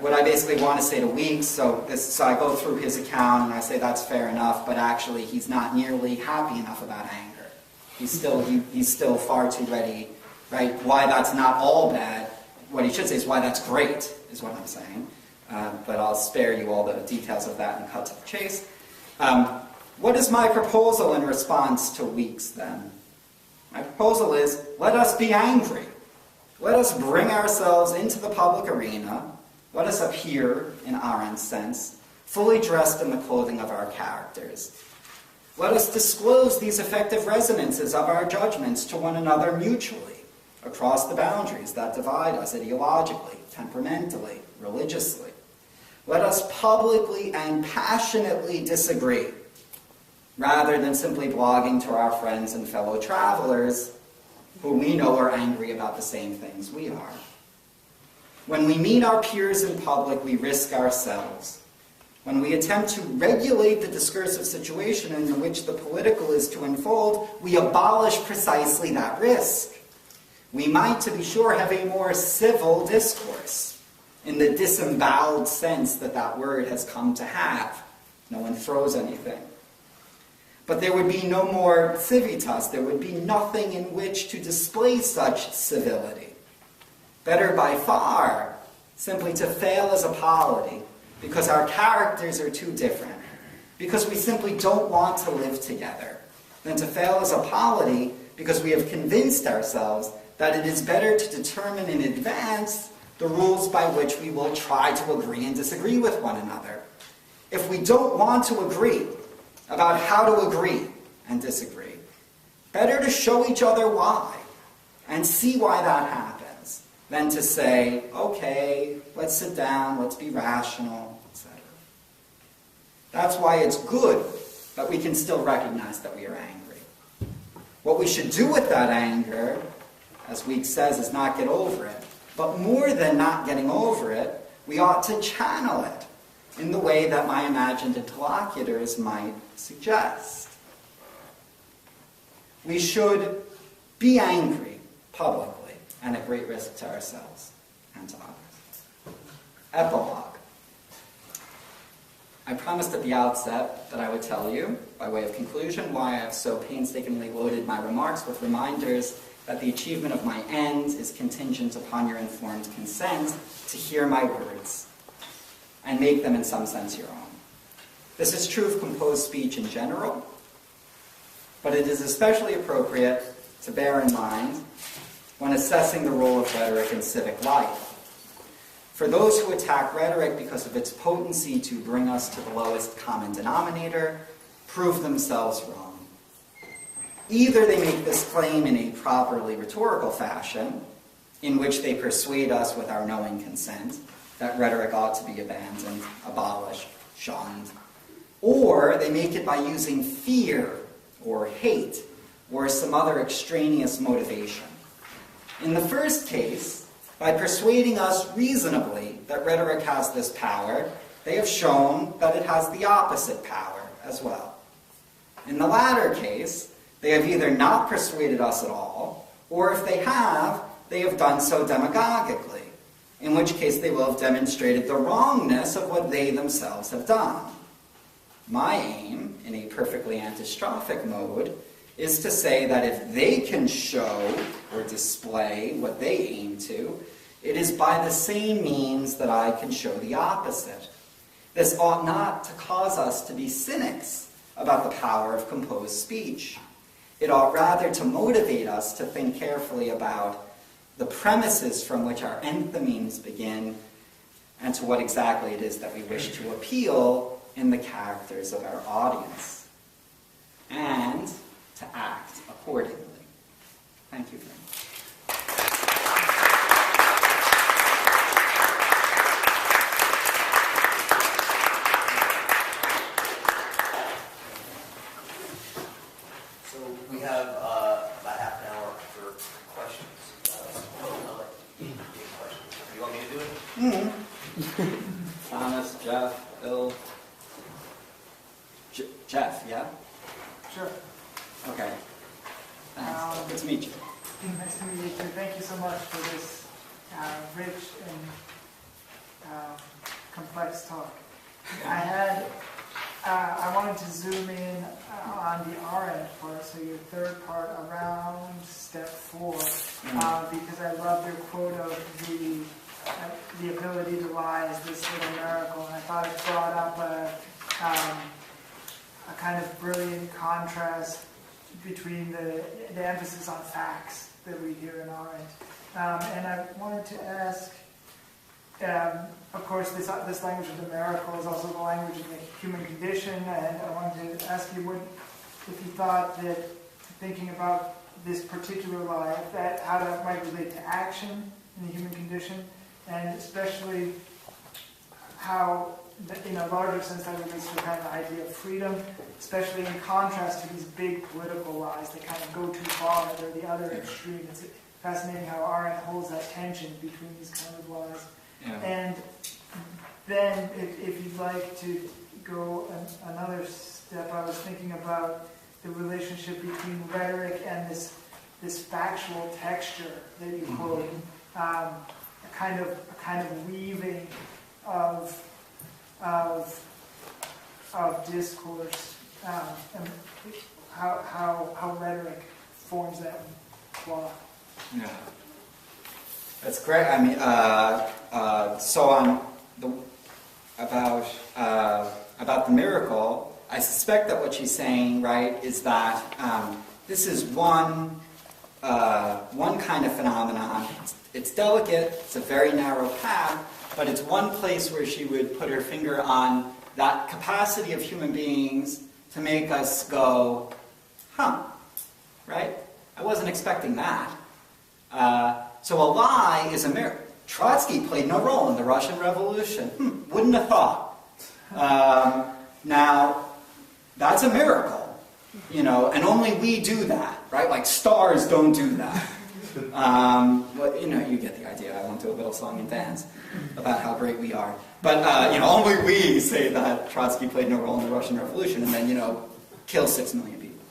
What I basically want to say to Weeks, so I go through his account and I say that's fair enough, but actually he's not nearly happy enough about anger. He's still far too ready, right? Why that's not all bad, what he should say is why that's great, is what I'm saying. But I'll spare you all the details of that and cut to the chase. What is my proposal in response to Weeks, then? My proposal is, let us be angry. Let us bring ourselves into the public arena. Let us appear, in Arendt's sense, fully dressed in the clothing of our characters. Let us disclose these effective resonances of our judgments to one another mutually, across the boundaries that divide us ideologically, temperamentally, religiously. Let us publicly and passionately disagree, rather than simply blogging to our friends and fellow travelers who we know are angry about the same things we are. When we meet our peers in public, we risk ourselves. When we attempt to regulate the discursive situation in which the political is to unfold, we abolish precisely that risk. We might, to be sure, have a more civil discourse, in the disemboweled sense that that word has come to have. No one throws anything. But there would be no more civitas, there would be nothing in which to display such civility. Better by far, simply to fail as a polity, because our characters are too different, because we simply don't want to live together, than to fail as a polity because we have convinced ourselves that it is better to determine in advance the rules by which we will try to agree and disagree with one another. If we don't want to agree about how to agree and disagree, better to show each other why and see why that happens than to say, okay, let's sit down, let's be rational, etc. That's why it's good that we can still recognize that we are angry. What we should do with that anger, as Weeks says, is not get over it. But more than not getting over it, we ought to channel it in the way that my imagined interlocutors might suggest. We should be angry publicly and at great risk to ourselves and to others. Epilogue. I promised at the outset that I would tell you, by way of conclusion, why I have so painstakingly loaded my remarks with reminders that the achievement of my end is contingent upon your informed consent to hear my words and make them in some sense your own. This is true of composed speech in general, but it is especially appropriate to bear in mind when assessing the role of rhetoric in civic life. For those who attack rhetoric because of its potency to bring us to the lowest common denominator, prove themselves wrong. Either they make this claim in a properly rhetorical fashion, in which they persuade us with our knowing consent that rhetoric ought to be abandoned, abolished, shunned, or they make it by using fear or hate or some other extraneous motivation. In the first case, by persuading us reasonably that rhetoric has this power, they have shown that it has the opposite power as well. In the latter case, they have either not persuaded us at all, or if they have done so demagogically, in which case they will have demonstrated the wrongness of what they themselves have done. My aim, in a perfectly antistrophic mode, is to say that if they can show or display what they aim to, it is by the same means that I can show the opposite. This ought not to cause us to be cynics about the power of composed speech. It ought rather to motivate us to think carefully about the premises from which our enthymemes begin and to what exactly it is that we wish to appeal in the characters of our audience. And to act accordingly. Thank you very much. So we have about half an hour for questions. Questions. Do you want me to do it? Mm-hmm. Thomas, Jeff, Bill. Jeff, yeah? Sure. Okay. Thanks. Good to meet you. Nice to meet you too. Thank you so much for this rich and complex talk. I wanted to zoom in on the Arendt part, so your third part around step 4, because I love your quote of the ability to lie is this little miracle, and I thought it brought up a kind of brilliant contrast between the emphasis on facts that we hear in Arendt. And I wanted to ask, of course, this language of the miracle is also the language of the human condition, and I wanted to ask you if you thought that thinking about this particular lie, how that might relate to action in the human condition, and especially how, in a larger sense, that relates to kind of the idea of freedom, especially in contrast to these big political lies that kind of go too far, they're the other extreme. It's fascinating how Arendt holds that tension between these kind of lies. Yeah. And then, if you'd like to go another step, I was thinking about the relationship between rhetoric and this factual texture that you quote, a kind of weaving of discourse, and how rhetoric forms that cloth. Yeah. That's great. I mean, so on about the miracle, I suspect that what she's saying, right, is that this is one kind of phenomenon. It's delicate. It's a very narrow path, but it's one place where she would put her finger on that capacity of human beings to make us go, huh, right? I wasn't expecting that. So a lie is a miracle. Trotsky played no role in the Russian Revolution. Wouldn't have thought. Now, that's a miracle, and only we do that, right? Like stars don't do that. Well, you get the idea. I won't do a little song and dance about how great we are. But, only we say that Trotsky played no role in the Russian Revolution and then, kill 6 million people.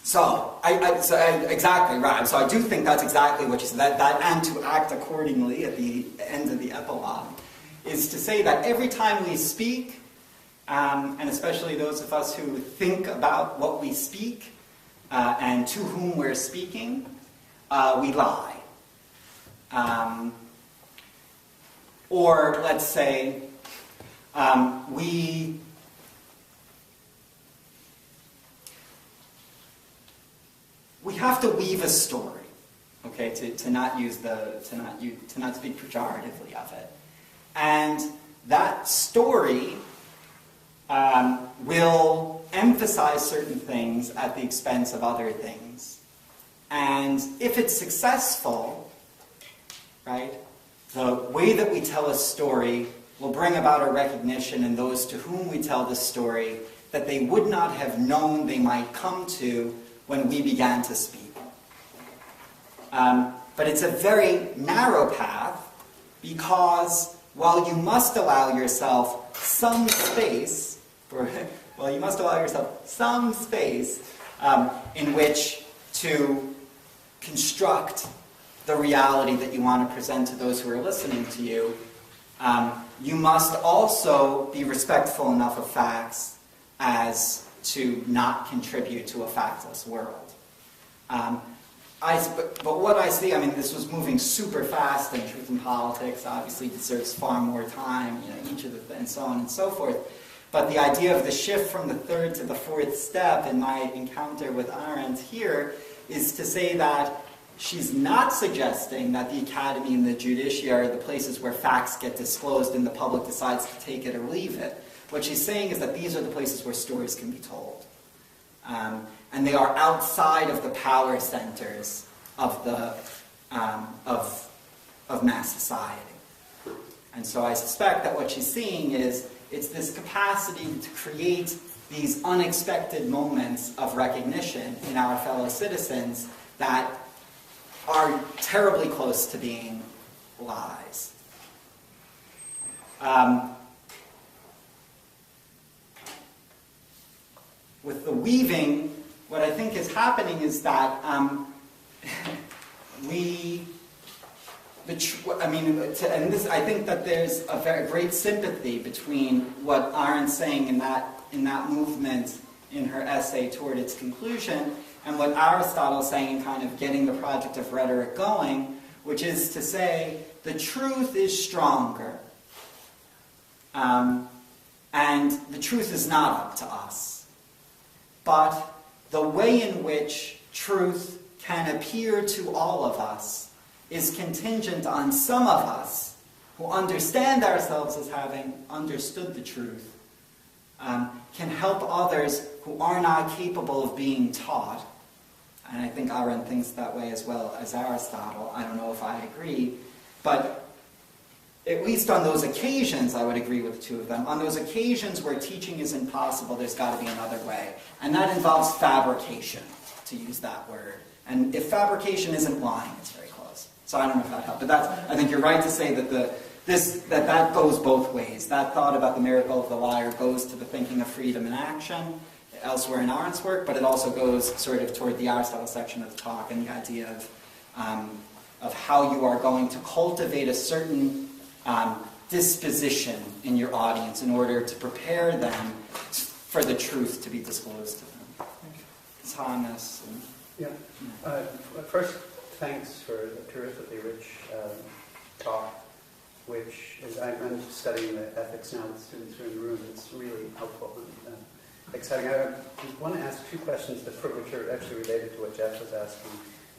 So exactly right. So I do think that's exactly what you said. That and to act accordingly at the end of the epilogue is to say that every time we speak, and especially those of us who think about what we speak and to whom we're speaking, we lie. Or let's say we have to weave a story, okay, to not speak pejoratively of it, and that story will emphasize certain things at the expense of other things, and if it's successful, right, the way that we tell a story will bring about a recognition in those to whom we tell the story that they would not have known they might come to when we began to speak. But it's a very narrow path because while you must allow yourself some space, in which to construct the reality that you want to present to those who are listening to you, you must also be respectful enough of facts as to not contribute to a factless world. But what I see, this was moving super fast, and Truth in Politics obviously deserves far more time, each of the, and so on and so forth. But the idea of the shift from the third to the fourth step in my encounter with Arendt here is to say that she's not suggesting that the academy and the judiciary are the places where facts get disclosed and the public decides to take it or leave it. What she's saying is that these are the places where stories can be told. And they are outside of the power centers of mass society. And so I suspect that what she's seeing is it's this capacity to create these unexpected moments of recognition in our fellow citizens that are terribly close to being lies. With the weaving, what I think is happening is that I think that there's a very great sympathy between what Arendt's saying in that movement in her essay toward its conclusion, and what Aristotle's saying in kind of getting the project of rhetoric going, which is to say the truth is stronger, and the truth is not up to us. But the way in which truth can appear to all of us is contingent on some of us who understand ourselves as having understood the truth, can help others who are not capable of being taught. And I think Arendt thinks that way as well as Aristotle. I don't know if I agree, but at least on those occasions, I would agree with the two of them. On those occasions where teaching is impossible, there's got to be another way. And that involves fabrication, to use that word. And if fabrication isn't lying, it's very close. So I don't know if that helped. But I think you're right to say that that goes both ways. That thought about the miracle of the liar goes to the thinking of freedom in action elsewhere in Arendt's work, but it also goes sort of toward the Aristotle section of the talk and the idea of how you are going to cultivate a certain disposition in your audience in order to prepare them for the truth to be disclosed to them. Thomas. First, thanks for a terrifically rich talk, which is, I'm studying the ethics now with students who are in the room. It's really helpful and exciting. I want to ask two questions, which are actually related to what Jeff was asking.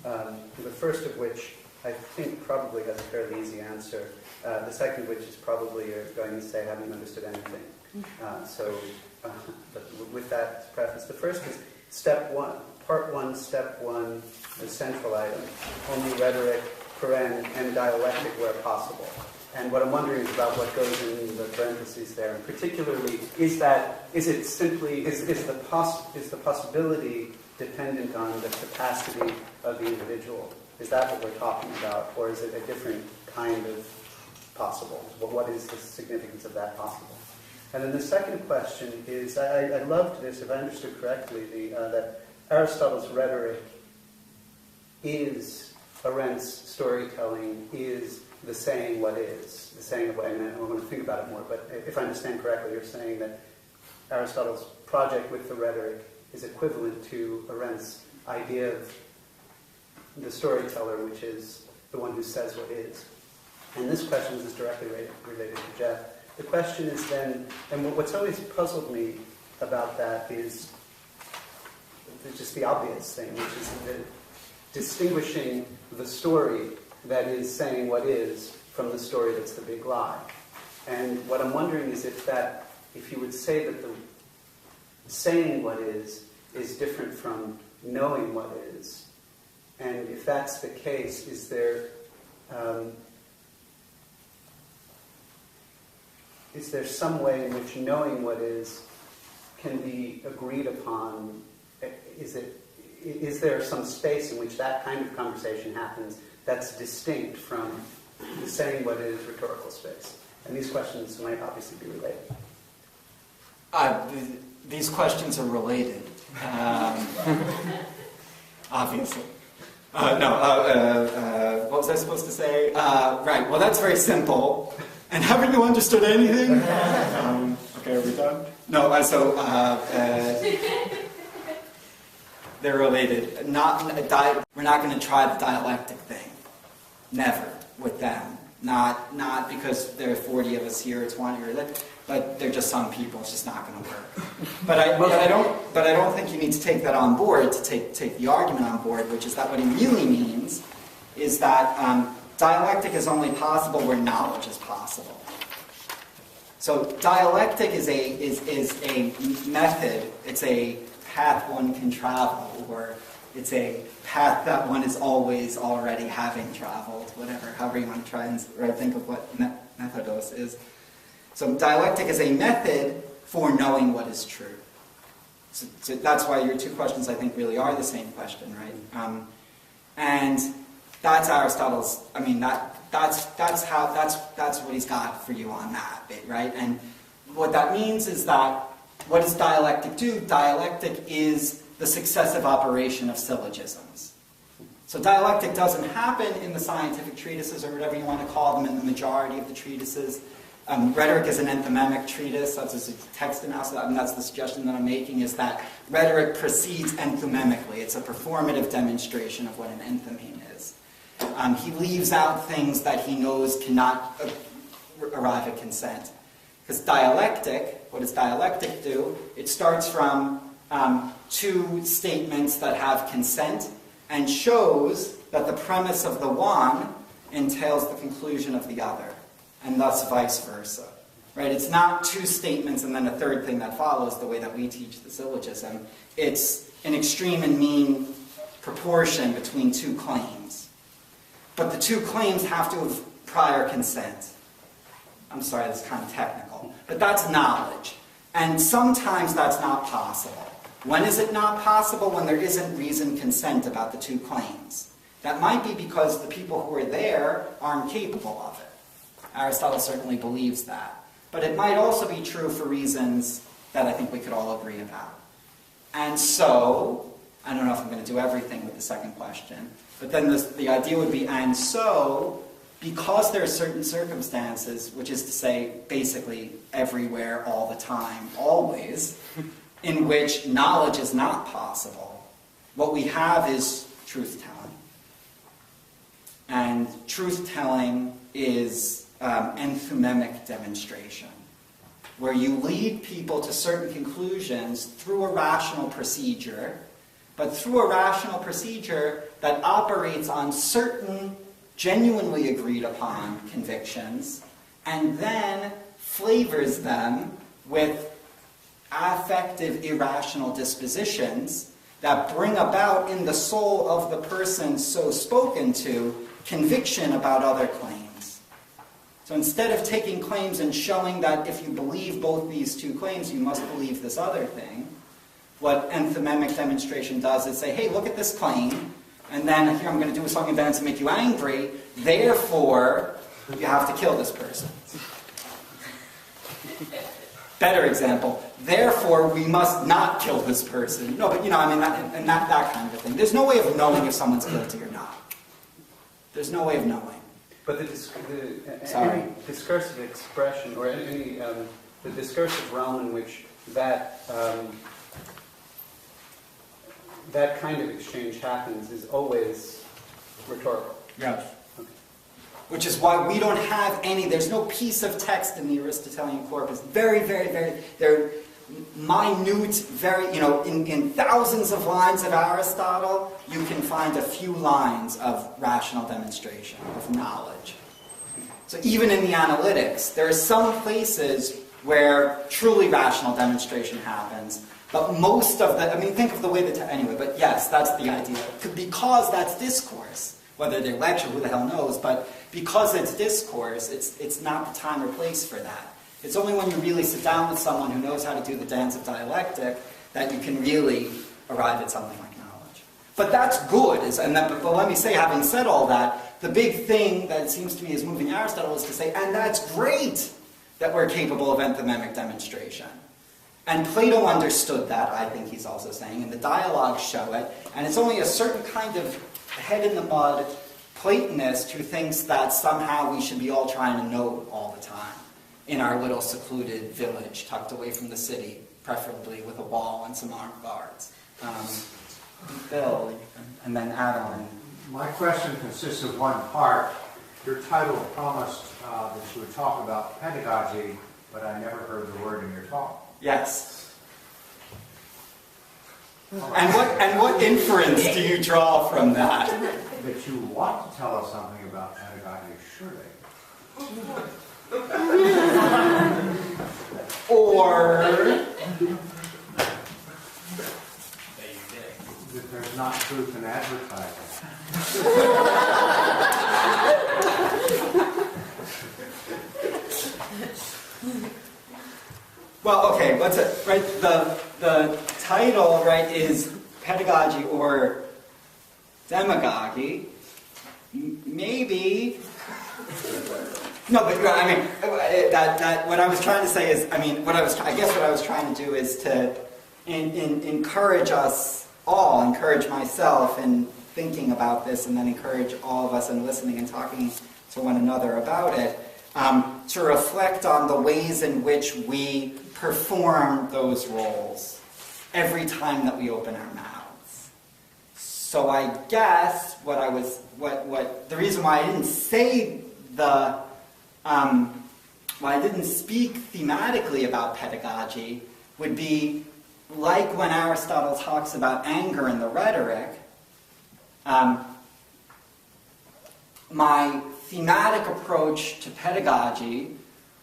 The first of which I think probably has a fairly easy answer. The second of which is probably you're going to say, haven't you understood anything? But with that preface, the first is step one, part one, step one, the central item, only rhetoric, and dialectic where possible. And what I'm wondering is about what goes in the parentheses there, and particularly, is the possibility dependent on the capacity of the individual? Is that what we're talking about, or is it a different kind of possible? What is the significance of that possible? And then the second question is, I loved this, if I understood correctly, that Aristotle's rhetoric is, Arendt's storytelling is the saying what is, the saying of what, and I want to think about it more, but if I understand correctly, you're saying that Aristotle's project with the rhetoric is equivalent to Arendt's idea of the storyteller, which is the one who says what is. And this question is directly related to Jeff. The question is then, and what's always puzzled me about that is just the obvious thing, which is distinguishing the story that is saying what is from the story that's the big lie. And what I'm wondering is if you would say that the saying what is different from knowing what is. And if that's the case, is there some way in which knowing what is can be agreed upon? Is there some space in which that kind of conversation happens that's distinct from the saying what is rhetorical space? And these questions might obviously be related. These questions are related, obviously. What was I supposed to say? Right, well that's very simple. And haven't you understood anything? Okay, are we done? No, they're related. We're not going to try the dialectic thing. Never with them. Not because there are 40 of us here, it's 20 or that, but they're just some people. It's just not going to work. But I don't think you need to take that on board to take the argument on board, which is that what he really means is that dialectic is only possible where knowledge is possible. So dialectic is a method. It's a path one can travel, or it's a path that one is always already having traveled, whatever, however you want to try and think of what methodos is. So dialectic is a method for knowing what is true. So that's why your two questions, I think, really are the same question, right? And that's Aristotle's. I mean, that's what he's got for you on that bit, right? And what that means is that what does dialectic do? Dialectic is the successive operation of syllogisms. So dialectic doesn't happen in the scientific treatises, or whatever you want to call them, in the majority of the treatises. Rhetoric is an enthymemic treatise. That's a text analysis. I mean, that's the suggestion that I'm making, is that rhetoric proceeds enthymemically. It's a performative demonstration of what an enthymeme is. He leaves out things that he knows cannot arrive at consent. Because dialectic, what does dialectic do? It starts from two statements that have consent and shows that the premise of the one entails the conclusion of the other, and thus vice versa. Right? It's not two statements and then a third thing that follows the way that we teach the syllogism. It's an extreme and mean proportion between two claims. But the two claims have to have prior consent. I'm sorry, that's kind of technical. But that's knowledge. And sometimes that's not possible. When is it not possible? When there isn't reasoned consent about the two claims. That might be because the people who are there aren't capable of it. Aristotle certainly believes that. But it might also be true for reasons that I think we could all agree about. And so, I don't know if I'm going to do everything with the second question, but then the idea would be, and so, because there are certain circumstances, which is to say, basically everywhere, all the time, always, in which knowledge is not possible, what we have is truth-telling. And truth-telling is enthymemic demonstration, where you lead people to certain conclusions through a rational procedure, but through a rational procedure that operates on certain genuinely agreed upon convictions, and then flavors them with affective irrational dispositions that bring about in the soul of the person so spoken to conviction about other claims. So instead of taking claims and showing that if you believe both these two claims, you must believe this other thing, what enthymemic demonstration does is say, hey, look at this claim, and then here I'm going to do a song and dance to make you angry, therefore you have to kill this person. Better example, therefore we must not kill this person. No, but I mean, that kind of a thing. There's no way of knowing if someone's guilty or not. There's no way of knowing. But any discursive expression, or any the discursive realm in which that that kind of exchange happens is always rhetorical. Yes. Okay. Which is why we don't have any, there's no piece of text in the Aristotelian corpus. Very, very, very, they're minute, very, in thousands of lines of Aristotle, you can find a few lines of rational demonstration, of knowledge. So even in the analytics, there are some places where truly rational demonstration happens, but most of the, think of the way that, anyway, but yes, that's the idea. Because that's discourse, whether they're lecture, who the hell knows, but because it's discourse, it's not the time or place for that. It's only when you really sit down with someone who knows how to do the dance of dialectic that you can really arrive at something like knowledge. But that's good, but let me say, having said all that, the big thing that it seems to me is moving Aristotle is to say, and that's great that we're capable of enthymemic demonstration. And Plato understood that, I think he's also saying, and the dialogues show it, and it's only a certain kind of head-in-the-mud Platonist who thinks that somehow we should be all trying to know all the time in our little secluded village tucked away from the city, preferably with a wall and some armed guards. Bill, and then Adam. My question consists of one part. Your title promised that you would talk about pedagogy, but I never heard the word in your talk. Yes. And what inference do you draw from that? That you want to tell us something about pedagogy, surely. Or is not truth in advertising. Well, okay, what's it, right? The title, right, is pedagogy or demagogy. Maybe. No, but I mean, that what I was trying to say is, I mean, I guess what I was trying to do is to encourage us all, encourage myself in thinking about this, and then encourage all of us in listening and talking to one another about it, to reflect on the ways in which we perform those roles every time that we open our mouths. So I guess the reason why I didn't say why I didn't speak thematically about pedagogy would be like when Aristotle talks about anger in the rhetoric. My thematic approach to pedagogy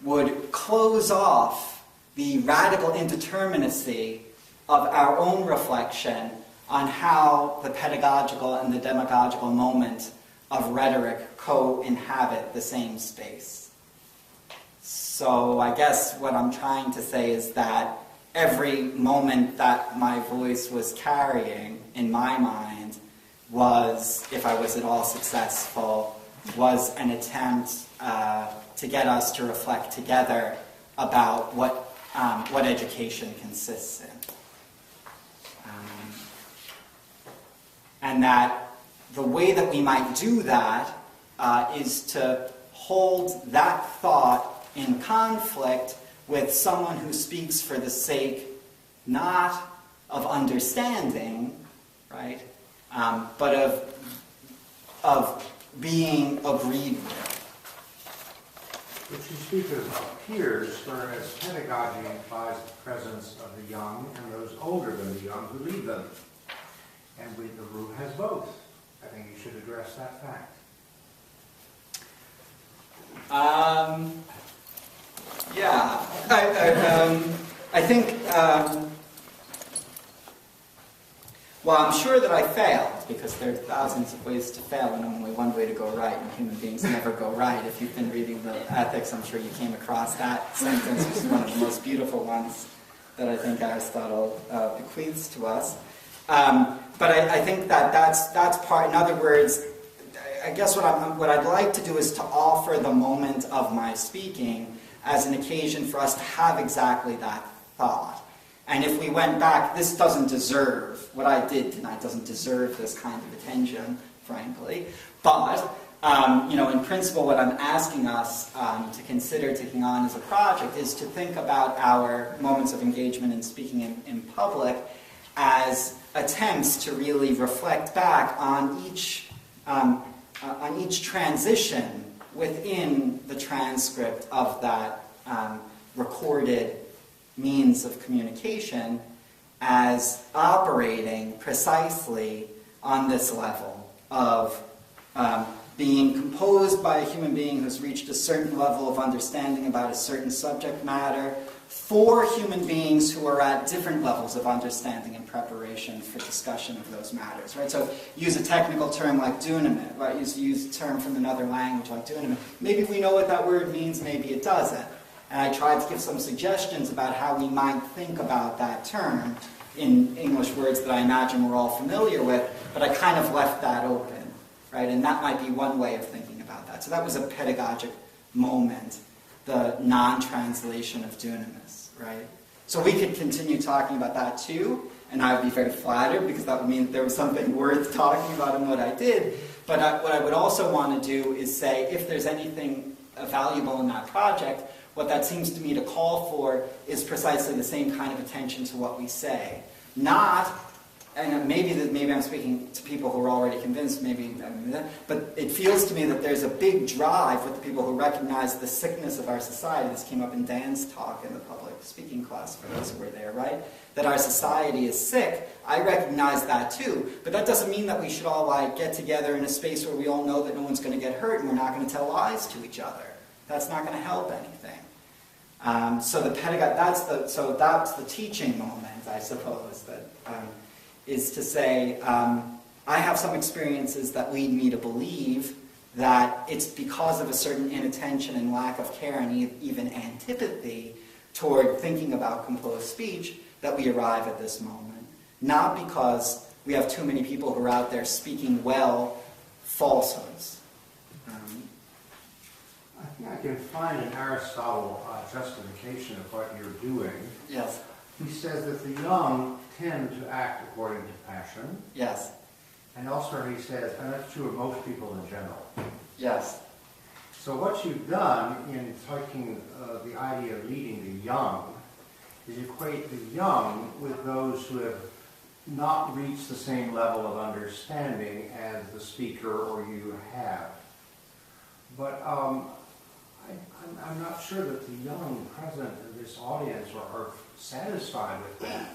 would close off the radical indeterminacy of our own reflection on how the pedagogical and the demagogical moment of rhetoric co-inhabit the same space. So I guess what I'm trying to say is that every moment that my voice was carrying in my mind was, if I was at all successful, was an attempt to get us to reflect together about what education consists in. And that the way that we might do that is to hold that thought in conflict with someone who speaks for the sake not of understanding, right, but of being agreed with. But you speak of peers, whereas pedagogy implies the presence of the young and those older than the young who lead them. And the root has both. I think you should address that fact. Yeah, I think, well, I'm sure that I failed, because there are thousands of ways to fail and only one way to go right, and human beings never go right. If you've been reading the Ethics, I'm sure you came across that sentence, which is one of the most beautiful ones that I think Aristotle bequeaths to us. But I think that's part, in other words, I guess what I'd like to do is to offer the moment of my speaking as an occasion for us to have exactly that thought. And if we went back, this doesn't deserve, what I did tonight doesn't deserve this kind of attention, frankly. But, in principle, what I'm asking us to consider taking on as a project is to think about our moments of engagement in speaking in public as attempts to really reflect back on each transition within the transcript of that recorded means of communication as operating precisely on this level of being composed by a human being who's reached a certain level of understanding about a certain subject matter for human beings who are at different levels of understanding and preparation for discussion of those matters, right? So use a technical term like dunamit, right? Use a term from another language like dunamit. Maybe we know what that word means, maybe it doesn't. And I tried to give some suggestions about how we might think about that term in English words that I imagine we're all familiar with, but I kind of left that open, right? And that might be one way of thinking about that. So that was a pedagogic moment, the non-translation of dunamis, right? So we could continue talking about that too, and I would be very flattered because that would mean that there was something worth talking about in what I did. But what I would also want to do is say, if there's anything valuable in that project, what that seems to me to call for is precisely the same kind of attention to what we say. Not, and maybe I'm speaking to people who are already convinced, but it feels to me that there's a big drive with the people who recognize the sickness of our society. This came up in Dan's talk in the public speaking class for those who were there, right? That our society is sick. I recognize that too, but that doesn't mean that we should all get together in a space where we all know that no one's going to get hurt and we're not going to tell lies to each other. That's not going to help anything. So the pedagogy, that's the teaching moment, I suppose, that is to say, I have some experiences that lead me to believe that it's because of a certain inattention and lack of care and even antipathy toward thinking about composed speech that we arrive at this moment. Not because we have too many people who are out there speaking well falsehoods. I think I can find in Aristotle justification of what you're doing. Yes. He says that the young tend to act according to passion. Yes. And elsewhere he says, and that's true of most people in general. Yes. So what you've done in taking the idea of leading the young is equate the young with those who have not reached the same level of understanding as the speaker or you have. But I'm not sure that the young present in this audience are satisfied with that.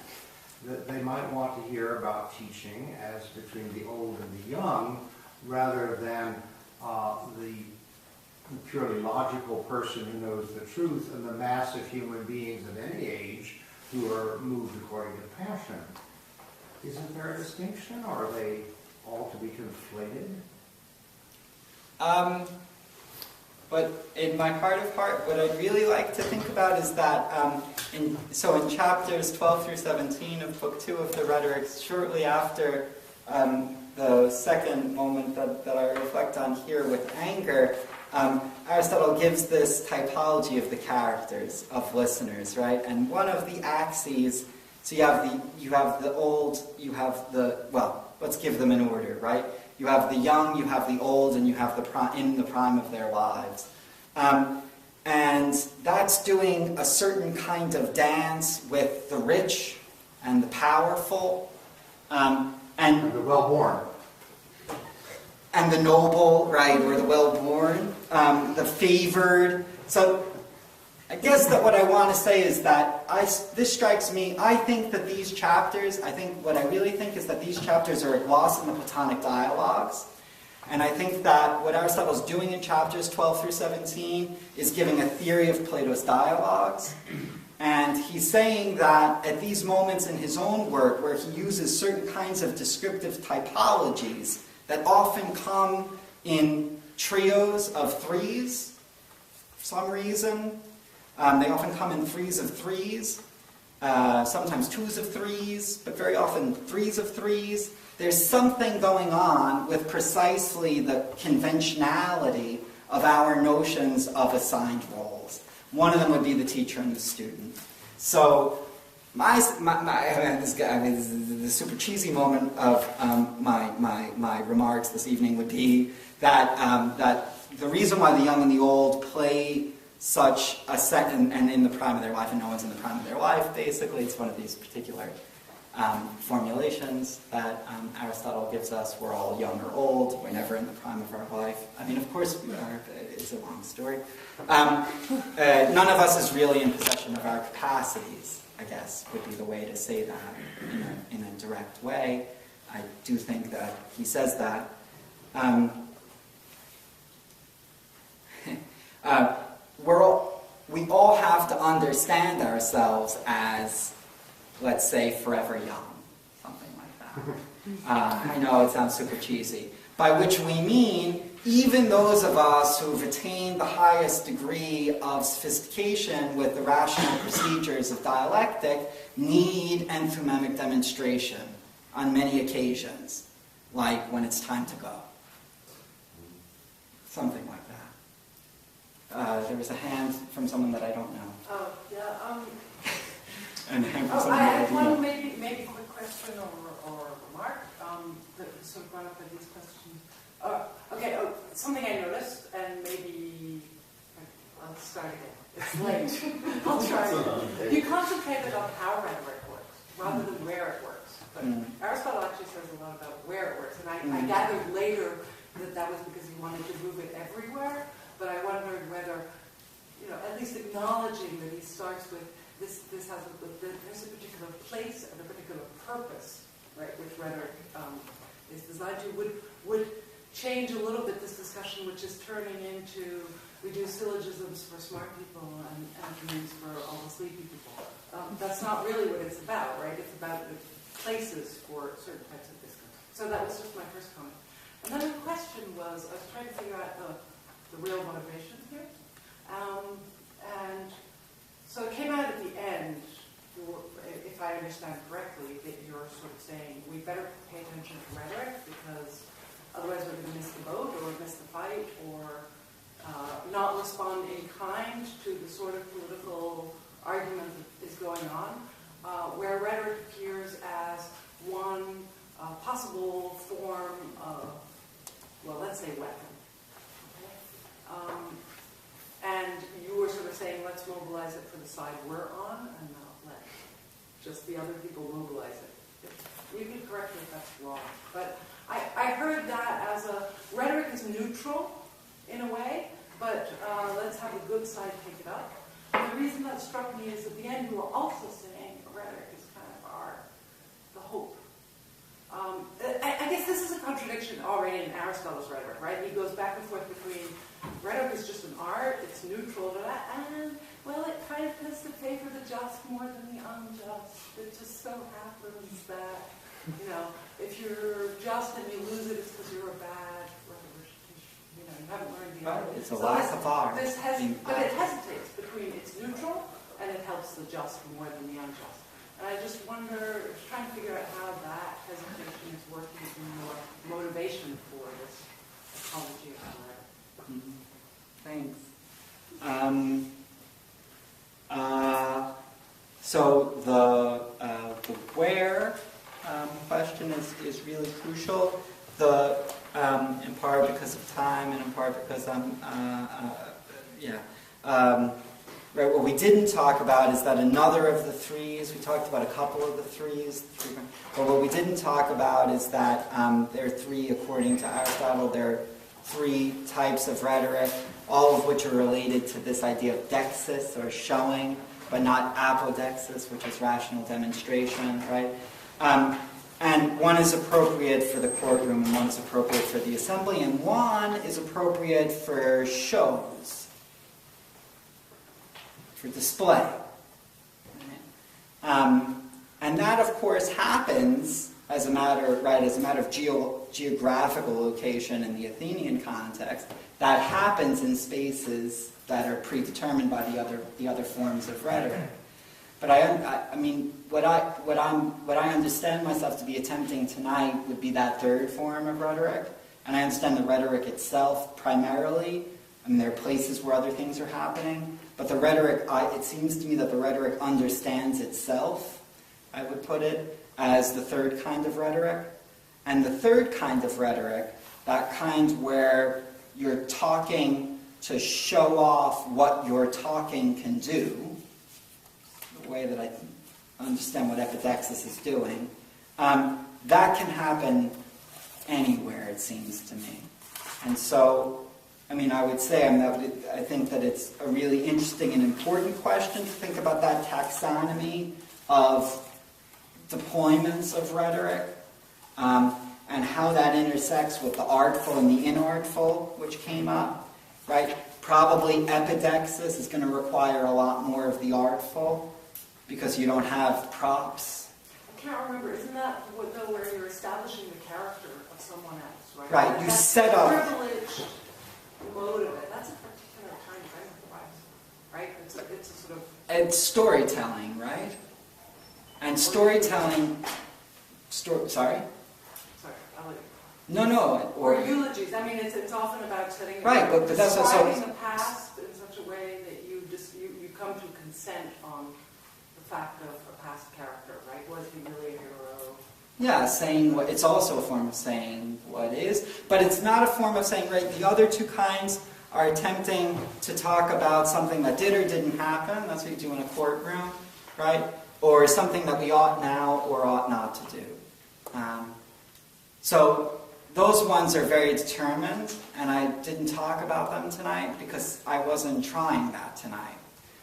That they might want to hear about teaching as between the old and the young, rather than the purely logical person who knows the truth and the mass of human beings of any age who are moved according to passion. Isn't there a distinction, or are they all to be conflated? But in my heart of heart, what I'd really like to think about is that, in chapters 12 through 17 of Book 2 of the Rhetoric, shortly after the second moment that I reflect on here with anger, Aristotle gives this typology of the characters of listeners, right? And one of the axes, so you have the old, you have the, well, let's give them in order, right? You have the young, you have the old, and you have in the prime of their lives. And that's doing a certain kind of dance with the rich and the powerful, and The well-born. and the noble, right, or the well-born, the favored. So I guess that what I want to say is that this strikes me, I think that these chapters, what I really think is that these chapters are a gloss in the Platonic dialogues. And I think that what Aristotle's doing in chapters 12 through 17 is giving a theory of Plato's dialogues. And he's saying that at these moments in his own work, where he uses certain kinds of descriptive typologies that often come in trios of threes, for some reason. They often come in threes of threes, sometimes twos of threes, but very often threes of threes. There's something going on with precisely the conventionality of our notions of assigned roles. One of them would be the teacher and the student. So the super cheesy moment of my remarks this evening would be that the reason why the young and the old play such a set, and in the prime of their life, and no one's in the prime of their life, basically, it's one of these particular formulations that Aristotle gives us. We're all young or old, we're never in the prime of our life. I mean, of course we are, it's a long story. None of us is really in possession of our capacities, I guess, would be the way to say that in a direct way. I do think that he says that. We all have to understand ourselves as, let's say, forever young, something like that. I know it sounds super cheesy. By which we mean, even those of us who've attained the highest degree of sophistication with the rational procedures of dialectic need enthymemic demonstration on many occasions, like when it's time to go. Something like that. There was a hand from someone that I don't know. Oh, yeah. And a hand from I someone that I have do one know. maybe quick question or remark that sort of brought up by these questions. Something I noticed, and maybe I'll start again. It's late. I'll try again. You concentrated on how rhetoric works rather than where it works. But Aristotle actually says a lot about where it works, and I gathered later that was because he wanted to move it everywhere. But I wondered whether, at least acknowledging that he starts with there's a particular place and a particular purpose, right, which rhetoric is designed to, would change a little bit this discussion, which is turning into, we do syllogisms for smart people and antonyms for all the sleepy people. That's not really what it's about, right? It's about places for certain types of discourse. So that was just my first comment. And then the question was, I was trying to figure out the real motivation here. And so it came out at the end, if I understand correctly, that you're sort of saying we better pay attention to rhetoric because otherwise we're going to miss the boat or miss the fight or not respond in kind to the sort of political argument that is going on, where rhetoric appears as one possible form of, well, let's say weapon. Okay? And you were sort of saying, let's mobilize it for the side we're on and not let just the other people mobilize it. You can correct me if that's wrong. But I heard that as a rhetoric is neutral in a way, but let's have the good side take it up. And the reason that struck me is at the end you were also saying rhetoric is kind of the hope. I guess this is a contradiction already in Aristotle's rhetoric, right? He goes back and forth between rhetoric is just an art, it's neutral, and, well, it kind of has to favor the just more than the unjust. It just so happens that, you know, if you're just and you lose it, it's because you're a bad rhetorician. You know, you haven't learned the art. It's a lack of art. But it hesitates between it's neutral and it helps the just more than the unjust. And I just wonder, trying to figure out how that hesitation is working in your motivation for this apology of rhetoric. Thanks. So the where question is really crucial. In part because of time, and in part because right. What we didn't talk about is that another of the threes. We talked about a couple of the threes, but what we didn't talk about is that there are three, according to Aristotle, there are three types of rhetoric, all of which are related to this idea of dexis, or showing, but not apodexis, which is rational demonstration, right? And one is appropriate for the courtroom, and one is appropriate for the assembly, and one is appropriate for shows, for display. And that, of course, happens as a matter of geographical location in the Athenian context. That happens in spaces that are predetermined by the other forms of rhetoric. But I mean, what I understand myself to be attempting tonight would be that third form of rhetoric, and I understand the rhetoric itself primarily. I mean, there are places where other things are happening, but the rhetoric, it seems to me that the rhetoric understands itself, I would put it, as the third kind of rhetoric. And the third kind of rhetoric, that kind where you're talking to show off what your talking can do, the way that I understand what epidexis is doing, that can happen anywhere, it seems to me. And so, I mean, I would say I think that it's a really interesting and important question to think about that taxonomy of deployments of rhetoric, and how that intersects with the artful and the inartful, which came up, right? Probably epidexis is going to require a lot more of the artful, because you don't have props. I can't remember, isn't that where you're establishing the character of someone else, right? Right, you set up... privileged mode of it. That's a particular kind of enterprise, right? It's a sort of... It's storytelling, right? And storytelling... Sorry? Sorry, I'll let you. No. Or eulogies. I mean, it's often about setting... Right, but that's also... describing the past in such a way that you come to consent on the fact of a past character, right? Was he really a hero? Yeah, saying what... It's also a form of saying what is, but it's not a form of saying, right, the other two kinds are attempting to talk about something that did or didn't happen. That's what you do in a courtroom, right? Or something that we ought now or ought not to do. So those ones are very determined, and I didn't talk about them tonight because I wasn't trying that tonight.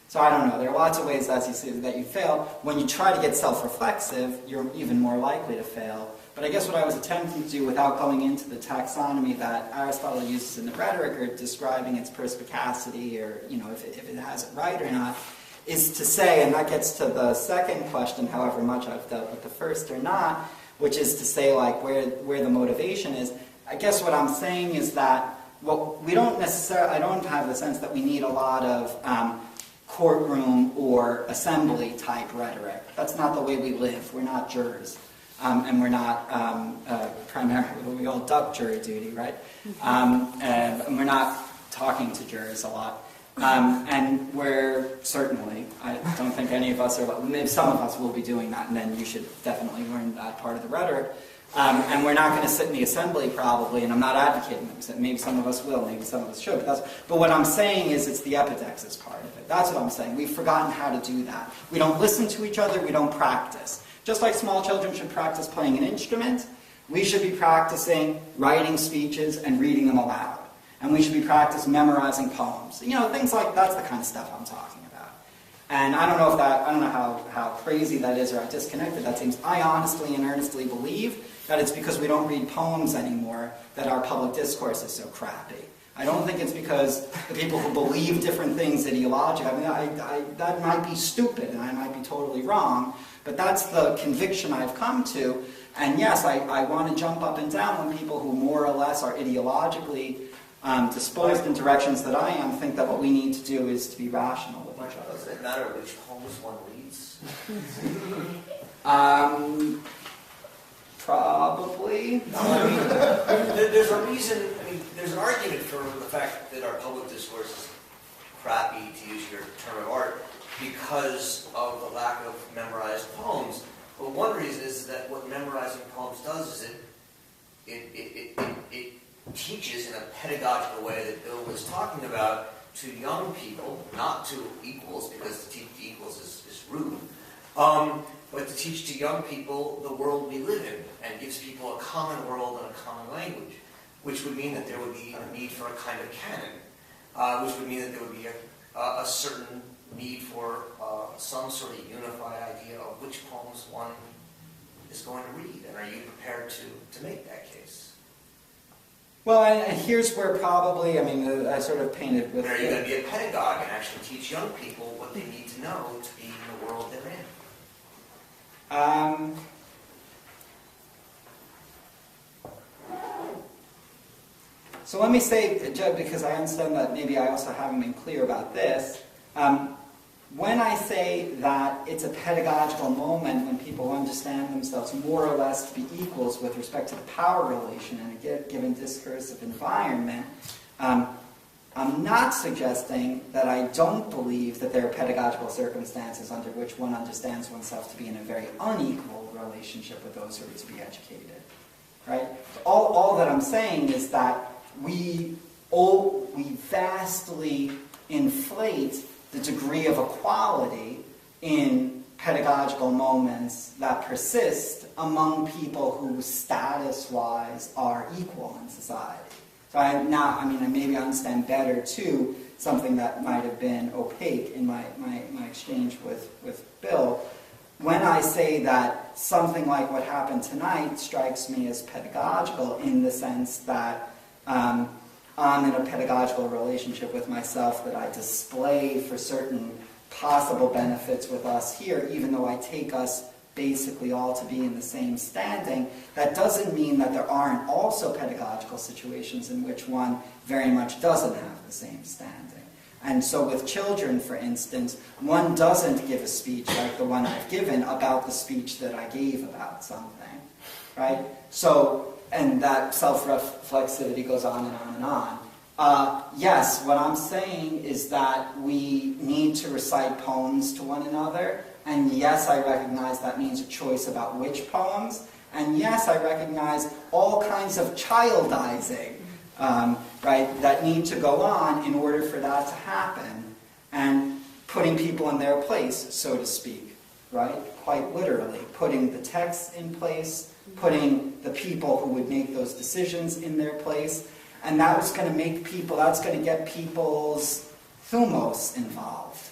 So I don't know, there are lots of ways, as you see, that you fail. When you try to get self-reflexive, you're even more likely to fail. But I guess what I was attempting to do without going into the taxonomy that Aristotle uses in the rhetoric, or describing its perspicacity, or if it has it right or not, is to say, and that gets to the second question, however much I've dealt with the first or not, which is to say like where the motivation is. I guess what I'm saying is that we don't necessarily, I don't have the sense that we need a lot of courtroom or assembly type rhetoric. That's not the way we live. We're not jurors. And we're not primarily, we all duck jury duty, right? And we're not talking to jurors a lot. And we're certainly, I don't think any of us are, maybe some of us will be doing that, and then you should definitely learn that part of the rhetoric. And we're not going to sit in the assembly probably, and I'm not advocating that. Maybe some of us will, maybe some of us should. But what I'm saying is it's the epidexis part of it. That's what I'm saying. We've forgotten how to do that. We don't listen to each other, we don't practice. Just like small children should practice playing an instrument, we should be practicing writing speeches and reading them aloud. And we should be practicing memorizing poems. You know, things like that's the kind of stuff I'm talking about. And I don't know how crazy that is or how disconnected that seems. I honestly and earnestly believe that it's because we don't read poems anymore that our public discourse is so crappy. I don't think it's because the people who believe different things ideologically, I mean, that might be stupid and I might be totally wrong, but that's the conviction I've come to. And yes, I want to jump up and down when people who more or less are ideologically disposed in directions that I am think that what we need to do is to be rational with each other. Does it matter which poems one reads? Probably. There's a reason, I mean, there's an argument for the fact that our public discourse is crappy, to use your term of art, because of the lack of memorized poems. But one reason is that what memorizing poems does is it teaches in a pedagogical way that Bill was talking about to young people, not to equals, because to teach to equals is rude, but to teach to young people the world we live in, and gives people a common world and a common language, which would mean that there would be a need for a kind of canon, which would mean that there would be a certain need for some sort of unified idea of which poems one is going to read, and are you prepared to make that case? Well, and here's where probably, I mean, I sort of painted with... And are you going to be a pedagogue and actually teach young people what they need to know to be in the world they're in? So let me say, because I understand that maybe I also haven't been clear about this, when I say that it's a pedagogical moment when people understand themselves more or less to be equals with respect to the power relation in a given discursive environment, I'm not suggesting that I don't believe that there are pedagogical circumstances under which one understands oneself to be in a very unequal relationship with those who are to be educated. Right? All that I'm saying is that we vastly inflate the degree of equality in pedagogical moments that persist among people who status-wise are equal in society. So maybe I understand better too something that might have been opaque in my exchange with Bill. When I say that something like what happened tonight strikes me as pedagogical in the sense that I'm in a pedagogical relationship with myself that I display for certain possible benefits with us here, even though I take us basically all to be in the same standing, that doesn't mean that there aren't also pedagogical situations in which one very much doesn't have the same standing. And so with children, for instance, one doesn't give a speech like the one I've given about the speech that I gave about something, right? So, and that self-reflexivity goes on and on and on. Yes, what I'm saying is that we need to recite poems to one another, and yes, I recognize that means a choice about which poems, and yes, I recognize all kinds of childizing, right, that need to go on in order for that to happen, and putting people in their place, so to speak, right, quite literally, putting the text in place, putting the people who would make those decisions in their place, and that's going to get people's thumos involved.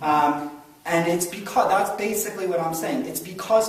And it's because, that's basically what I'm saying, it's because